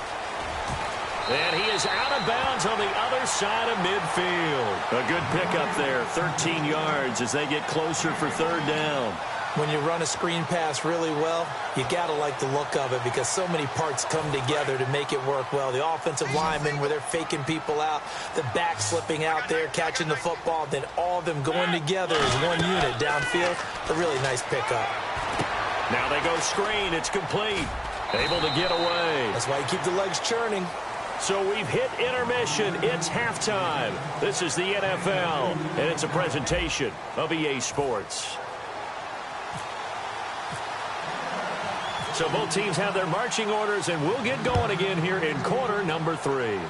And he is out of bounds on the other side of midfield. A good pickup there, 13 yards as they get closer for third down. When you run a screen pass really well, you got to like the look of it because so many parts come together to make it work well. The offensive linemen where they're faking people out, the back slipping out there, catching the football, then all of them going together as one unit downfield. A really nice pickup. Now they go screen. It's complete. Able to get away. That's why you keep the legs churning. So we've hit intermission. It's halftime. This is the NFL, and it's a presentation of EA Sports. So both teams have their marching orders, and we'll get going again here in quarter number 3.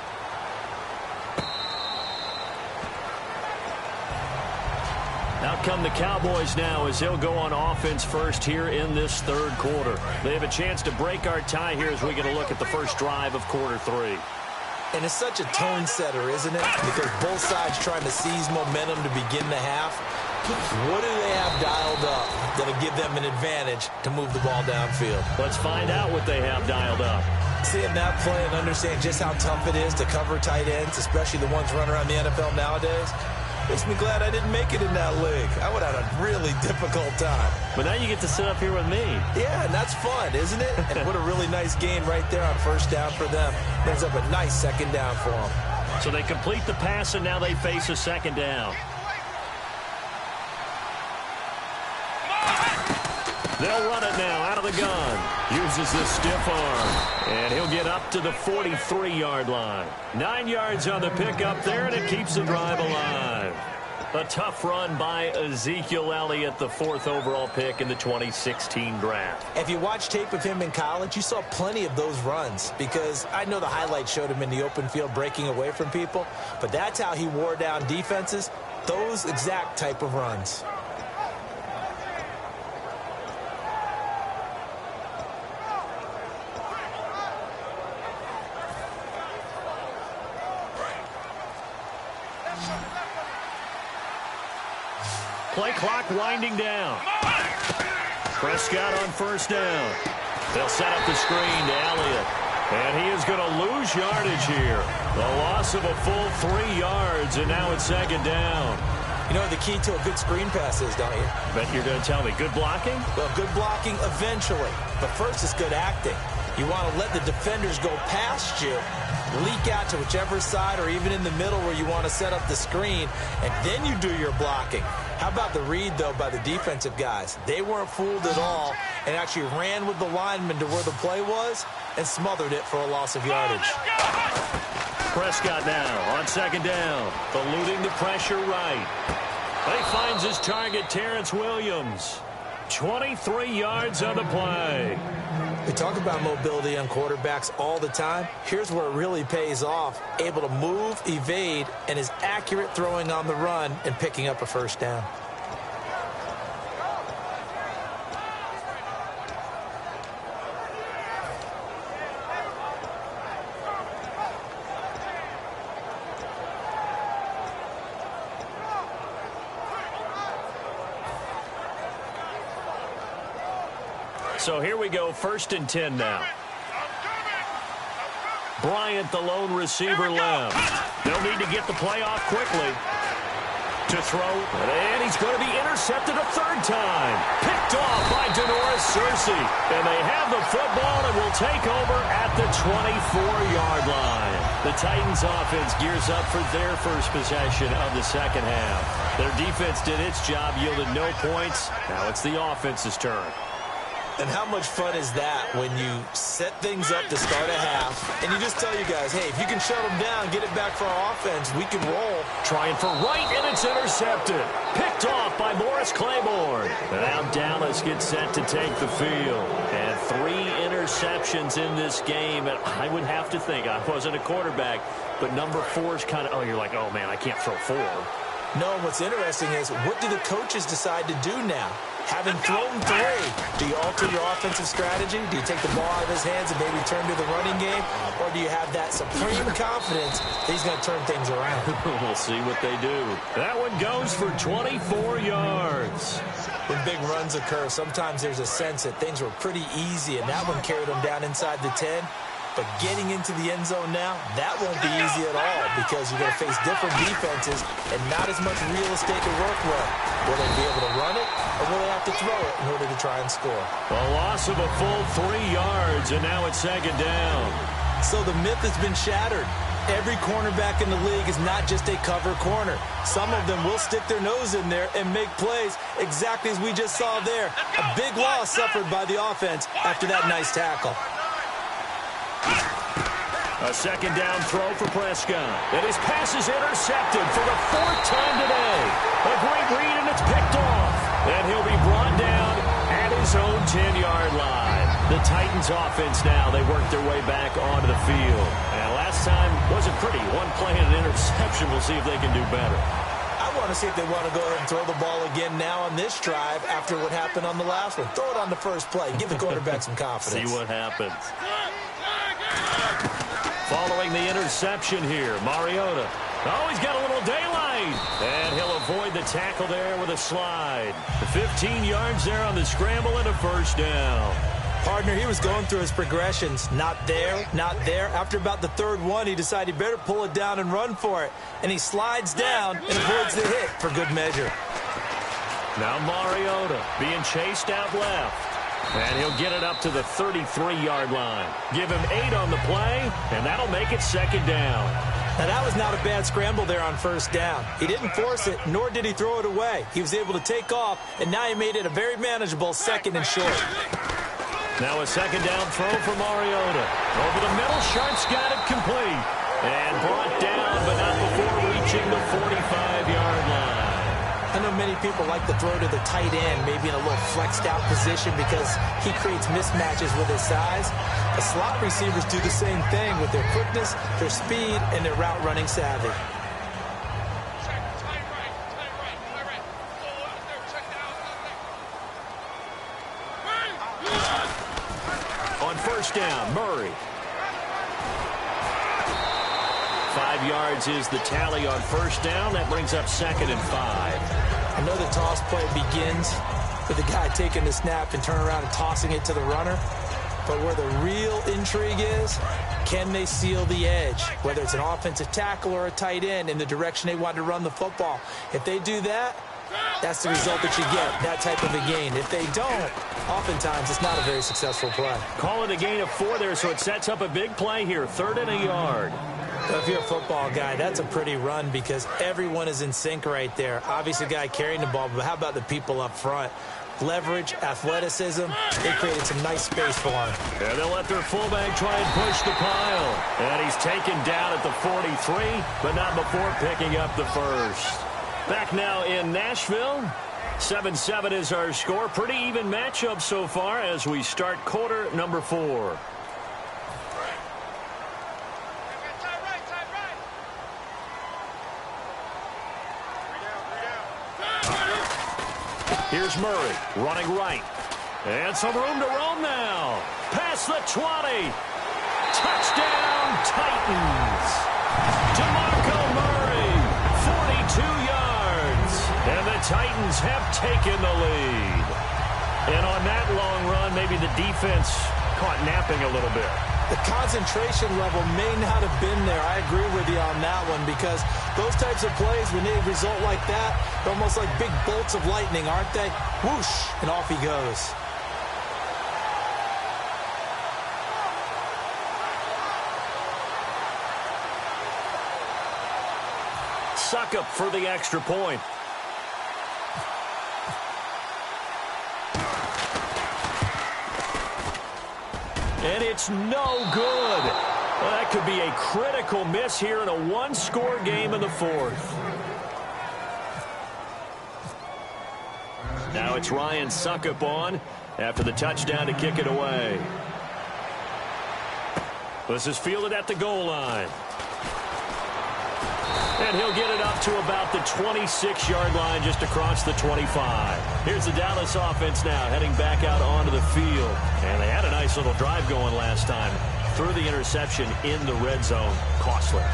Out come the Cowboys now as they'll go on offense first here in this third quarter. They have a chance to break our tie here as we get a look at the first drive of quarter 3. And it's such a tone setter, isn't it? Because both sides trying to seize momentum to begin the half. What do they have dialed up that'll give them an advantage to move the ball downfield? Let's find out what they have dialed up. Seeing that play and understand just how tough it is to cover tight ends, especially the ones running around the NFL nowadays, makes me glad I didn't make it in that league. I would have had a really difficult time. But now you get to sit up here with me. Yeah, and that's fun, isn't it? And what a really nice gain right there on first down for them. Ends up a nice second down for them. So they complete the pass, and now they face a second down. They'll run it now out of the gun. Uses the stiff arm. And he'll get up to the 43-yard line. 9 yards on the pickup there, and it keeps the drive alive. A tough run by Ezekiel Elliott, the 4th overall pick in the 2016 draft. If you watch tape of him in college, you saw plenty of those runs because I know the highlights showed him in the open field breaking away from people, but that's how he wore down defenses, those exact type of runs. Play clock winding down. Prescott on first down. They'll set up the screen to Elliott. And he is going to lose yardage here. A loss of a full 3 yards, and now it's second down. You know what the key to a good screen pass is, don't you? Bet you're going to tell me. Good blocking? Well, good blocking eventually. But first it's good acting. You want to let the defenders go past you, leak out to whichever side or even in the middle where you want to set up the screen, and then you do your blocking. How about the read, though, by the defensive guys? They weren't fooled at all and actually ran with the lineman to where the play was and smothered it for a loss of yardage. Prescott now on second down, eluding the pressure right. He finds his target, Terrence Williams. 23 yards on the play. We talk about mobility on quarterbacks all the time. Here's where it really pays off. Able to move, evade, and is accurate throwing on the run and picking up a first down. So here we go, 1st and 10 now. Bryant, the lone receiver, left. They'll need to get the play off quickly. To throw, and he's going to be intercepted a third time. Picked off by Denoris Searcy. And they have the football and will will take over at the 24-yard line. The Titans offense gears up for their first possession of the second half. Their defense did its job, yielded no points. Now it's the offense's turn. And how much fun is that when you set things up to start a half and you just tell you guys, hey, if you can shut them down, get it back for our offense, we can roll. Trying for right, and it's intercepted. Picked off by Morris Claiborne. And now Dallas gets set to take the field. And 3 interceptions in this game. And I would have to think, I wasn't a quarterback, but number 4 is kind of, you're like, oh, man, I can't throw 4. No, what's interesting is what do the coaches decide to do now? Having thrown 3, do you alter your offensive strategy? Do you take the ball out of his hands and maybe turn to the running game? Or do you have that supreme confidence that he's going to turn things around? We'll see what they do. That one goes for 24 yards. When big runs occur, sometimes there's a sense that things were pretty easy, and that one carried them down inside the 10. But getting into the end zone now, that won't be easy at all because you're going to face different defenses and not as much real estate to work with. Will they be able to run it, or will they have to throw it in order to try and score? A loss of a full 3 yards, and now it's second down. So the myth has been shattered. Every cornerback in the league is not just a cover corner. Some of them will stick their nose in there and make plays exactly as we just saw there. A big loss suffered by the offense after that nice tackle. A second down throw for Prescott. And his pass is intercepted for the 4th time today. A great read, and it's picked off. And he'll be brought down at his own 10-yard line. The Titans offense now, they work their way back onto the field. And last time wasn't pretty. 1 play and an interception. We'll see if they can do better. I want to see if they want to go ahead and throw the ball again now on this drive after what happened on the last one. Throw it on the first play. Give the quarterback some confidence. See what happens. Following the interception here, Mariota. Oh, he's got a little daylight. And he'll avoid the tackle there with a slide. The 15 yards there on the scramble and a first down. Partner, he was going through his progressions. Not there, not there. After about the 3rd one, he decided he better pull it down and run for it. And he slides down and avoids the hit for good measure. Now Mariota being chased out left. And he'll get it up to the 33-yard line. Give him 8 on the play, and that'll make it second down. Now, that was not a bad scramble there on first down. He didn't force it, nor did he throw it away. He was able to take off, and now he made it a very manageable 2nd and short. Now a second down throw for Mariota. Over the middle, Sharp's got it complete. And brought down, but not before reaching the 45-yard line. I know many people like to throw to the tight end, maybe in a little flexed out position because he creates mismatches with his size. The slot receivers do the same thing with their quickness, their speed, and their route running savvy. On first down, Murray. 5 yards is the tally on first down. That brings up 2nd and 5. I know the toss play begins with the guy taking the snap and turning around and tossing it to the runner. But where the real intrigue is, can they seal the edge? Whether it's an offensive tackle or a tight end in the direction they want to run the football. If they do that, that's the result that you get, that type of a gain. If they don't, oftentimes it's not a very successful play. Call it a gain of 4 there, so it sets up a big play here. 3rd and a yard. If you're a football guy, that's a pretty run because everyone is in sync right there. Obviously, the guy carrying the ball, but how about the people up front? Leverage, athleticism, they created some nice space for him. And they'll let their fullback try and push the pile. And he's taken down at the 43, but not before picking up the first. Back now in Nashville. 7-7 is our score. Pretty even matchup so far as we start quarter number 4. Here's Murray running right. And some room to roam now. Past the 20. Touchdown, Titans. DeMarco Murray, 42 yards. And the Titans have taken the lead. And on that long run, maybe the defense caught napping a little bit. The concentration level may not have been there. I agree with you on that one because those types of plays, when they result like that, they're almost like big bolts of lightning, aren't they? Whoosh, and off he goes. Suckup for the extra point. And it's no good. Well, that could be a critical miss here in a one-score game in the fourth. Now it's Ryan Suckup on after the touchdown to kick it away. This is fielded at the goal line. And he'll get it up to about the 26-yard line just across the 25. Here's the Dallas offense now heading back out onto the field. And they had a nice little drive going last time. Threw the interception in the red zone. Costly.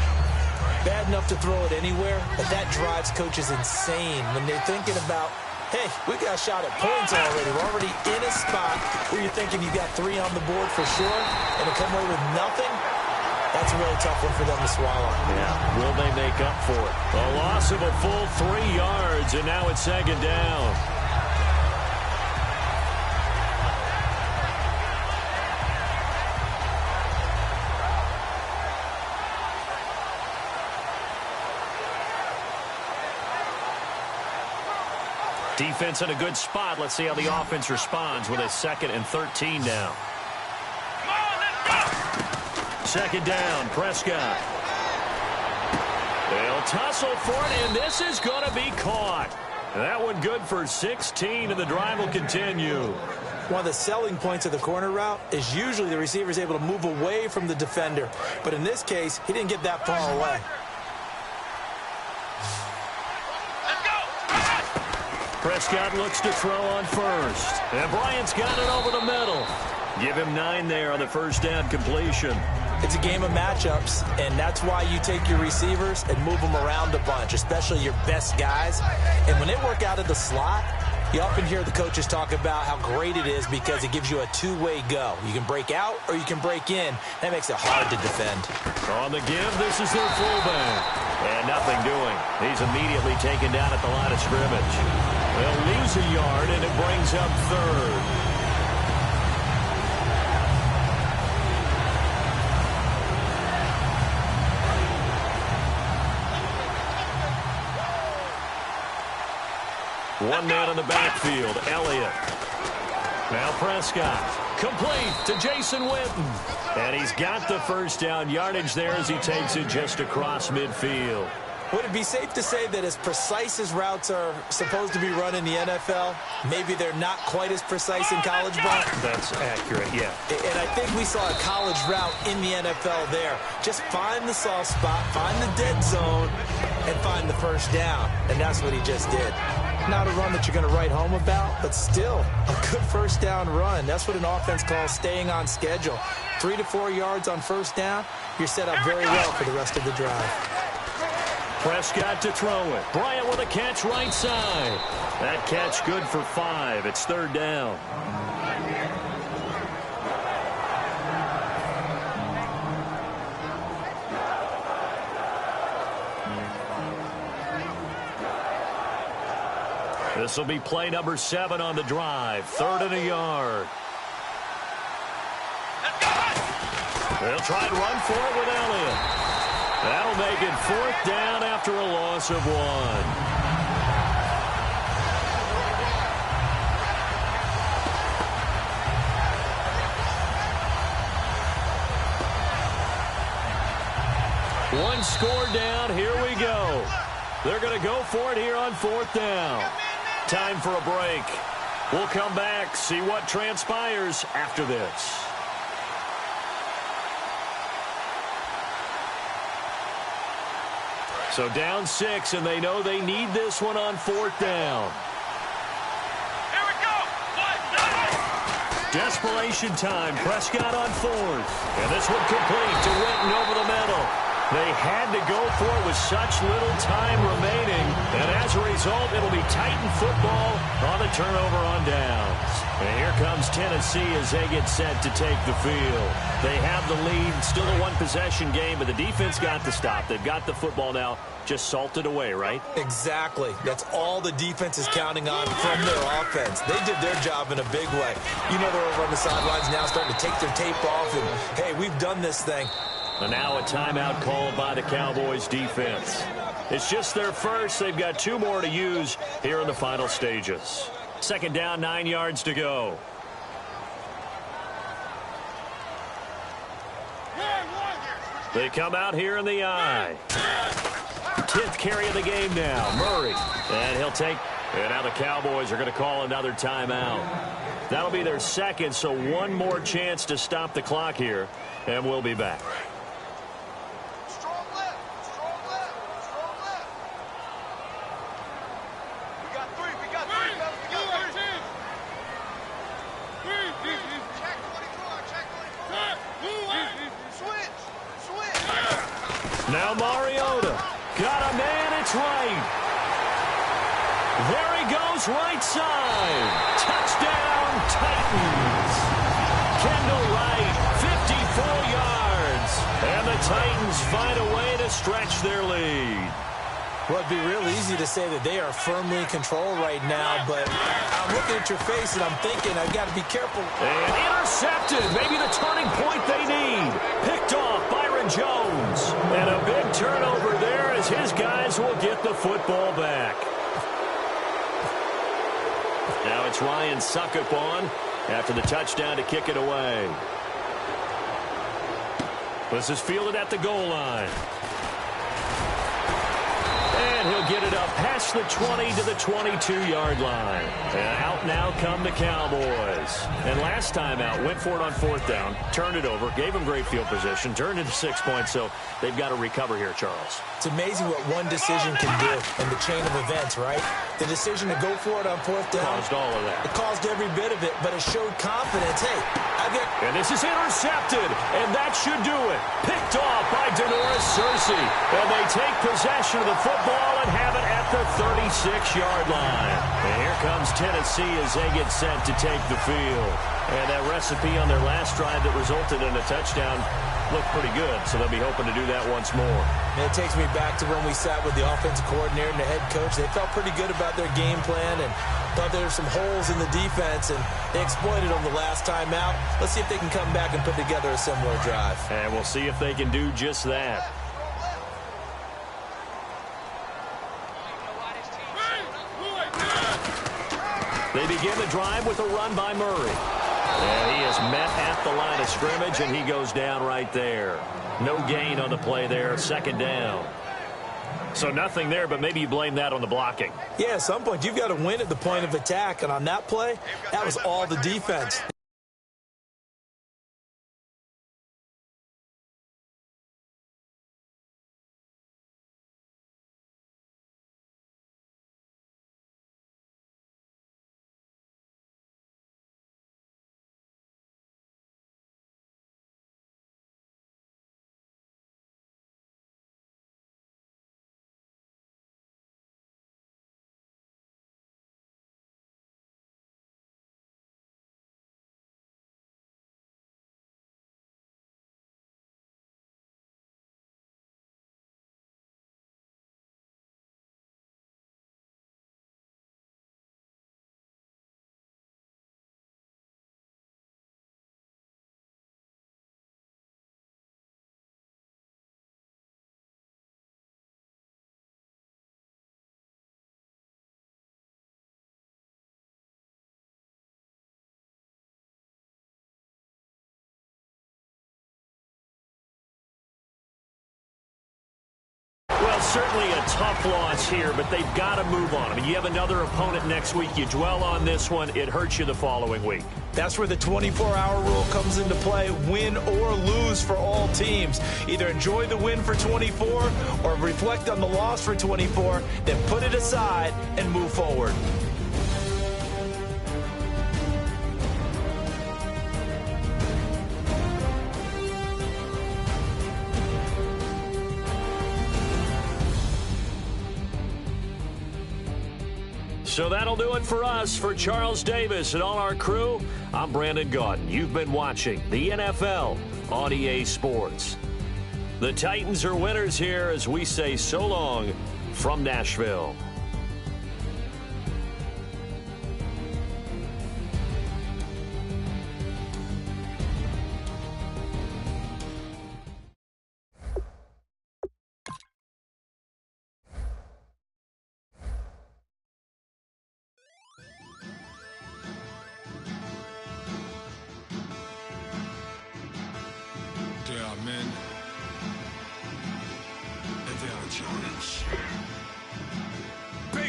Bad enough to throw it anywhere, but that drives coaches insane when they're thinking about, hey, we got a shot at points already. We're already in a spot where you're thinking you got 3 on the board for sure, and to come away with nothing, that's a really tough one for them to swallow. Yeah, will they make up for it? A loss of a full 3 yards, and now it's second down. Defense in a good spot. Let's see how the offense responds with a 2nd and 13 now. Second down, Prescott. They'll tussle for it, and this is going to be caught. That one good for 16, and the drive will continue. One of the selling points of the corner route is usually the receiver is able to move away from the defender. But in this case, he didn't get that far away. Prescott looks to throw on first. And Bryant's got it over the middle. Give him 9 there on the first down completion. It's a game of matchups, and that's why you take your receivers and move them around a bunch, especially your best guys. And when they work out of the slot, you often hear the coaches talk about how great it is because it gives you a two-way go. You can break out or you can break in. That makes it hard to defend. On the give, this is their fullback. And nothing doing. He's immediately taken down at the line of scrimmage. They'll lose a yard, and it brings up 3rd. One man in the backfield, Elliott. Now Prescott, complete to Jason Witten. And he's got the first down yardage there as he takes it just across midfield. Would it be safe to say that as precise as routes are supposed to be run in the NFL, maybe they're not quite as precise in college ball? That's accurate, yeah. And I think we saw a college route in the NFL there. Just find the soft spot, find the dead zone, and find the first down. And that's what he just did. Not a run that you're going to write home about, but still a good first down run. That's what an offense calls staying on schedule. 3 to 4 yards on first down, you're set up very well for the rest of the drive. Prescott to throw it. Bryant with a catch right side. That catch good for 5. It's 3rd down. This will be play number 7 on the drive. 3rd and a yard. They'll try and run for it with Elliott. That'll make it 4th down after a loss of 1. One score down. Here we go. They're going to go for it here on 4th down. Time for a break. We'll come back, see what transpires after this. So down 6, and they know they need this one on 4th down. Here we go. Desperation time. Prescott on 4th. And this one complete to Witten over the middle. They had to go for it with such little time remaining. And as a result, it'll be Titan football on the turnover on downs. And here comes Tennessee as they get set to take the field. They have the lead. Still a one-possession game, but the defense got the stop. They've got the football now. Just salted away, right? Exactly. That's all the defense is counting on from their offense. They did their job in a big way. You know they're over on the sidelines now starting to take their tape off and, hey, we've done this thing. And now a timeout called by the Cowboys defense. It's just their first. They've got 2 more to use here in the final stages. Second down, 9 yards to go. They come out here in the I. 10th carry of the game now. Murray. And he'll take. And now the Cowboys are going to call another timeout. That'll be their second, so 1 more chance to stop the clock here. And we'll be back. Strong left. Strong left. Strong left. We got 3. We got 3. Fellas. We got 3. Check 24. Check 24. Switch. Switch. Now Mariota. Got a man. It's right. There he goes, right side. Touchdown, Titans. Kendall Wright, 54 yards. And the Titans find a way to stretch their lead. Well, it'd be real easy to say that they are firmly in control right now, but I'm looking at your face and I'm thinking I've got to be careful. And intercepted. Maybe the turning point they need. Picked off Byron Jones. And a big turnover there as his guys will get the football back. Now it's Ryan Suckup on after the touchdown to kick it away. This is fielded at the goal line. And he'll get it up past the 20 to the 22-yard line. And out now come the Cowboys. And last time out, went for it on 4th down, turned it over, gave them great field position, turned into 6 points, so they've got to recover here, Charles. It's amazing what one decision can do in the chain of events, right? The decision to go for it on 4th down. Caused all of that. It caused every bit of it, but it showed confidence. Hey, I get... And this is intercepted, and that should do it. Picked off by Denoris Cersei. And they take possession of the football and have it at the 36-yard line. And here comes Tennessee as they get set to take the field. And that recipe on their last drive that resulted in a touchdown looked pretty good, so they'll be hoping to do that once more. And it takes me back to when we sat with the offensive coordinator and the head coach. They felt pretty good about their game plan and thought there were some holes in the defense, and they exploited them the last time out. Let's see if they can come back and put together a similar drive. And we'll see if they can do just that. They begin the drive with a run by Murray. And he is met at the line of scrimmage, and he goes down right there. No gain on the play there, 2nd down. So nothing there, but maybe you blame that on the blocking. Yeah, at some point, you've got to win at the point of attack, and on that play, that was all the defense. Well, certainly a tough loss here, but they've got to move on. I mean, you have another opponent next week. You dwell on this one, it hurts you the following week. That's where the 24-hour rule comes into play, win or lose for all teams. Either enjoy the win for 24 or reflect on the loss for 24, then put it aside and move forward. So that'll do it for us. For Charles Davis and all our crew, I'm Brandon Gaudin. You've been watching the NFL on EA Sports. The Titans are winners here as we say so long from Nashville.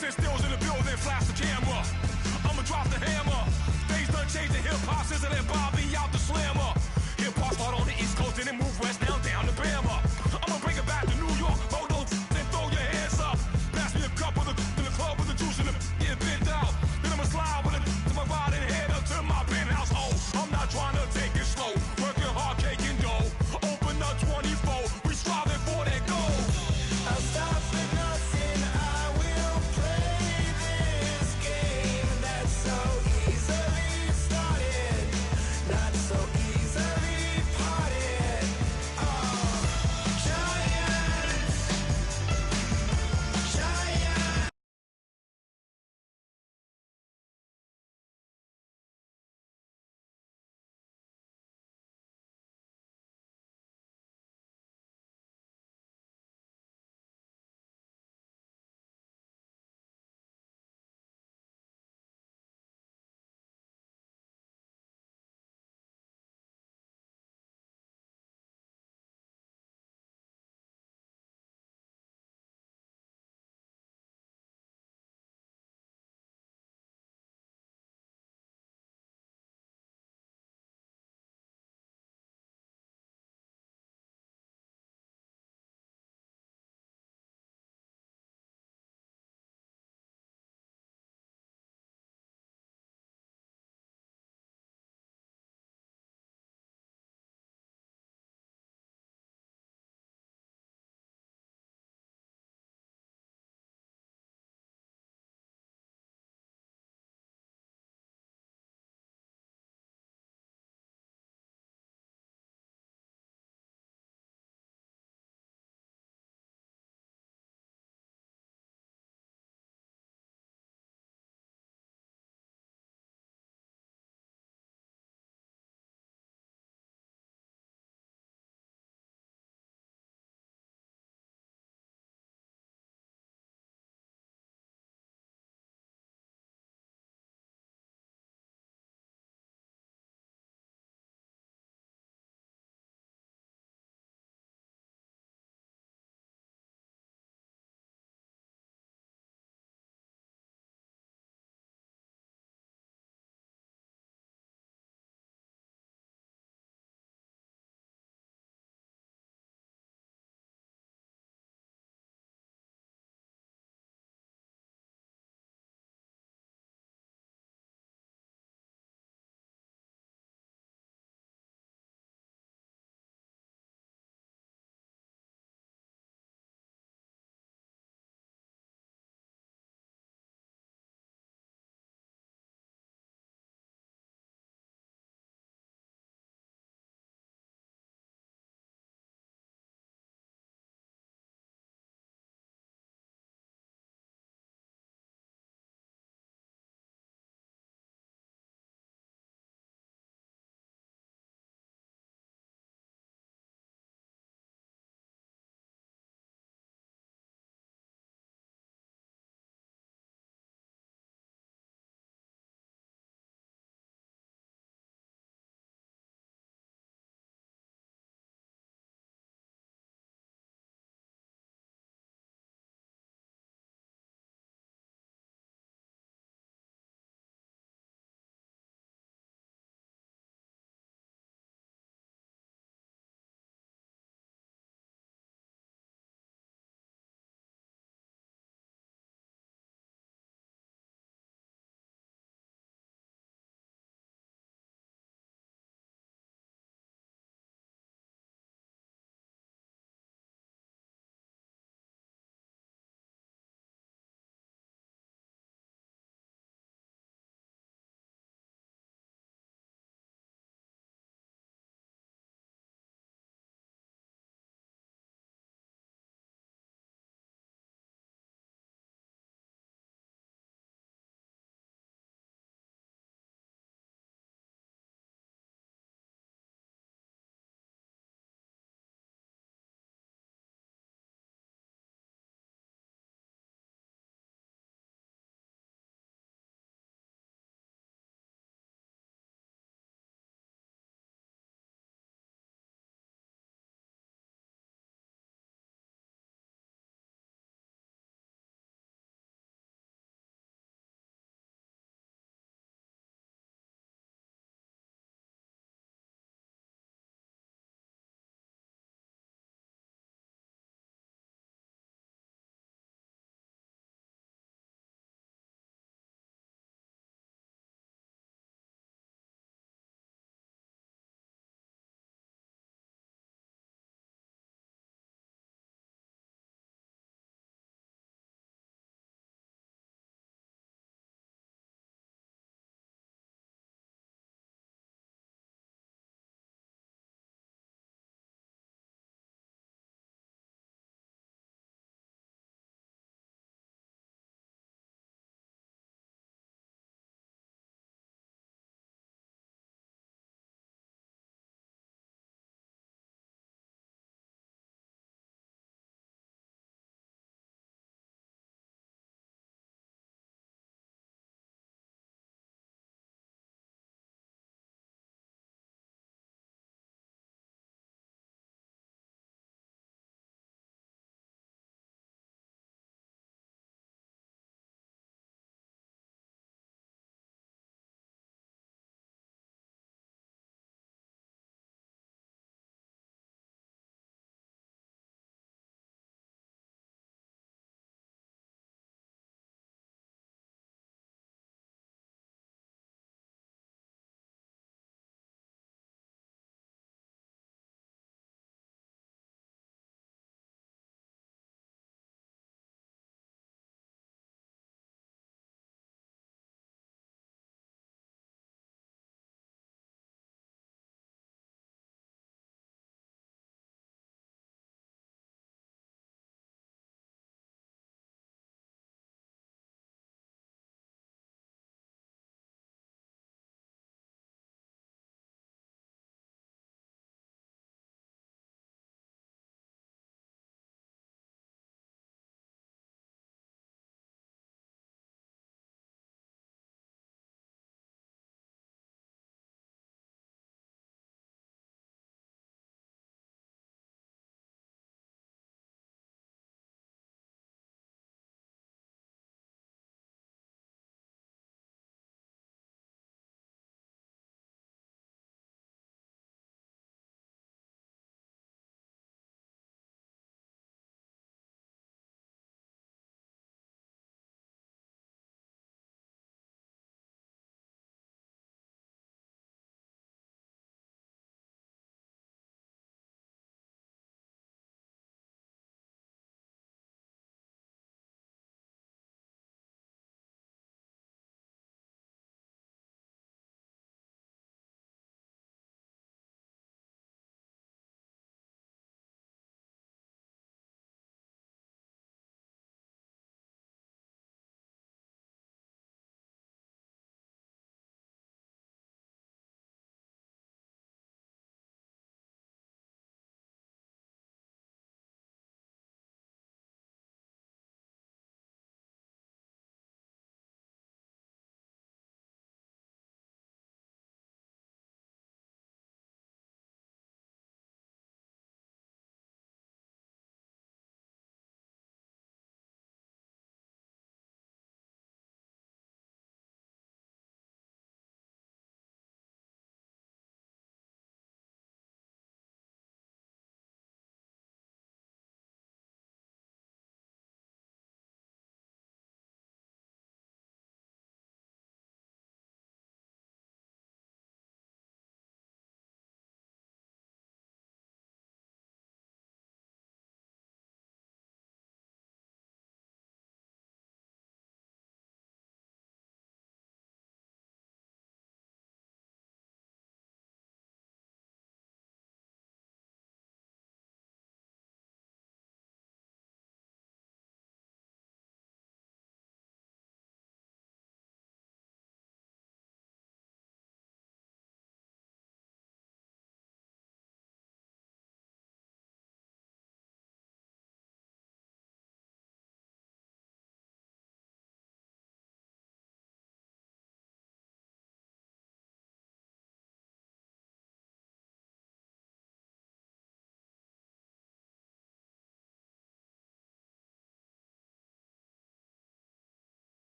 sit stills in the building, flash the camera. I'ma drop the hammer. Things done changed in hip-hop since it ain't Bob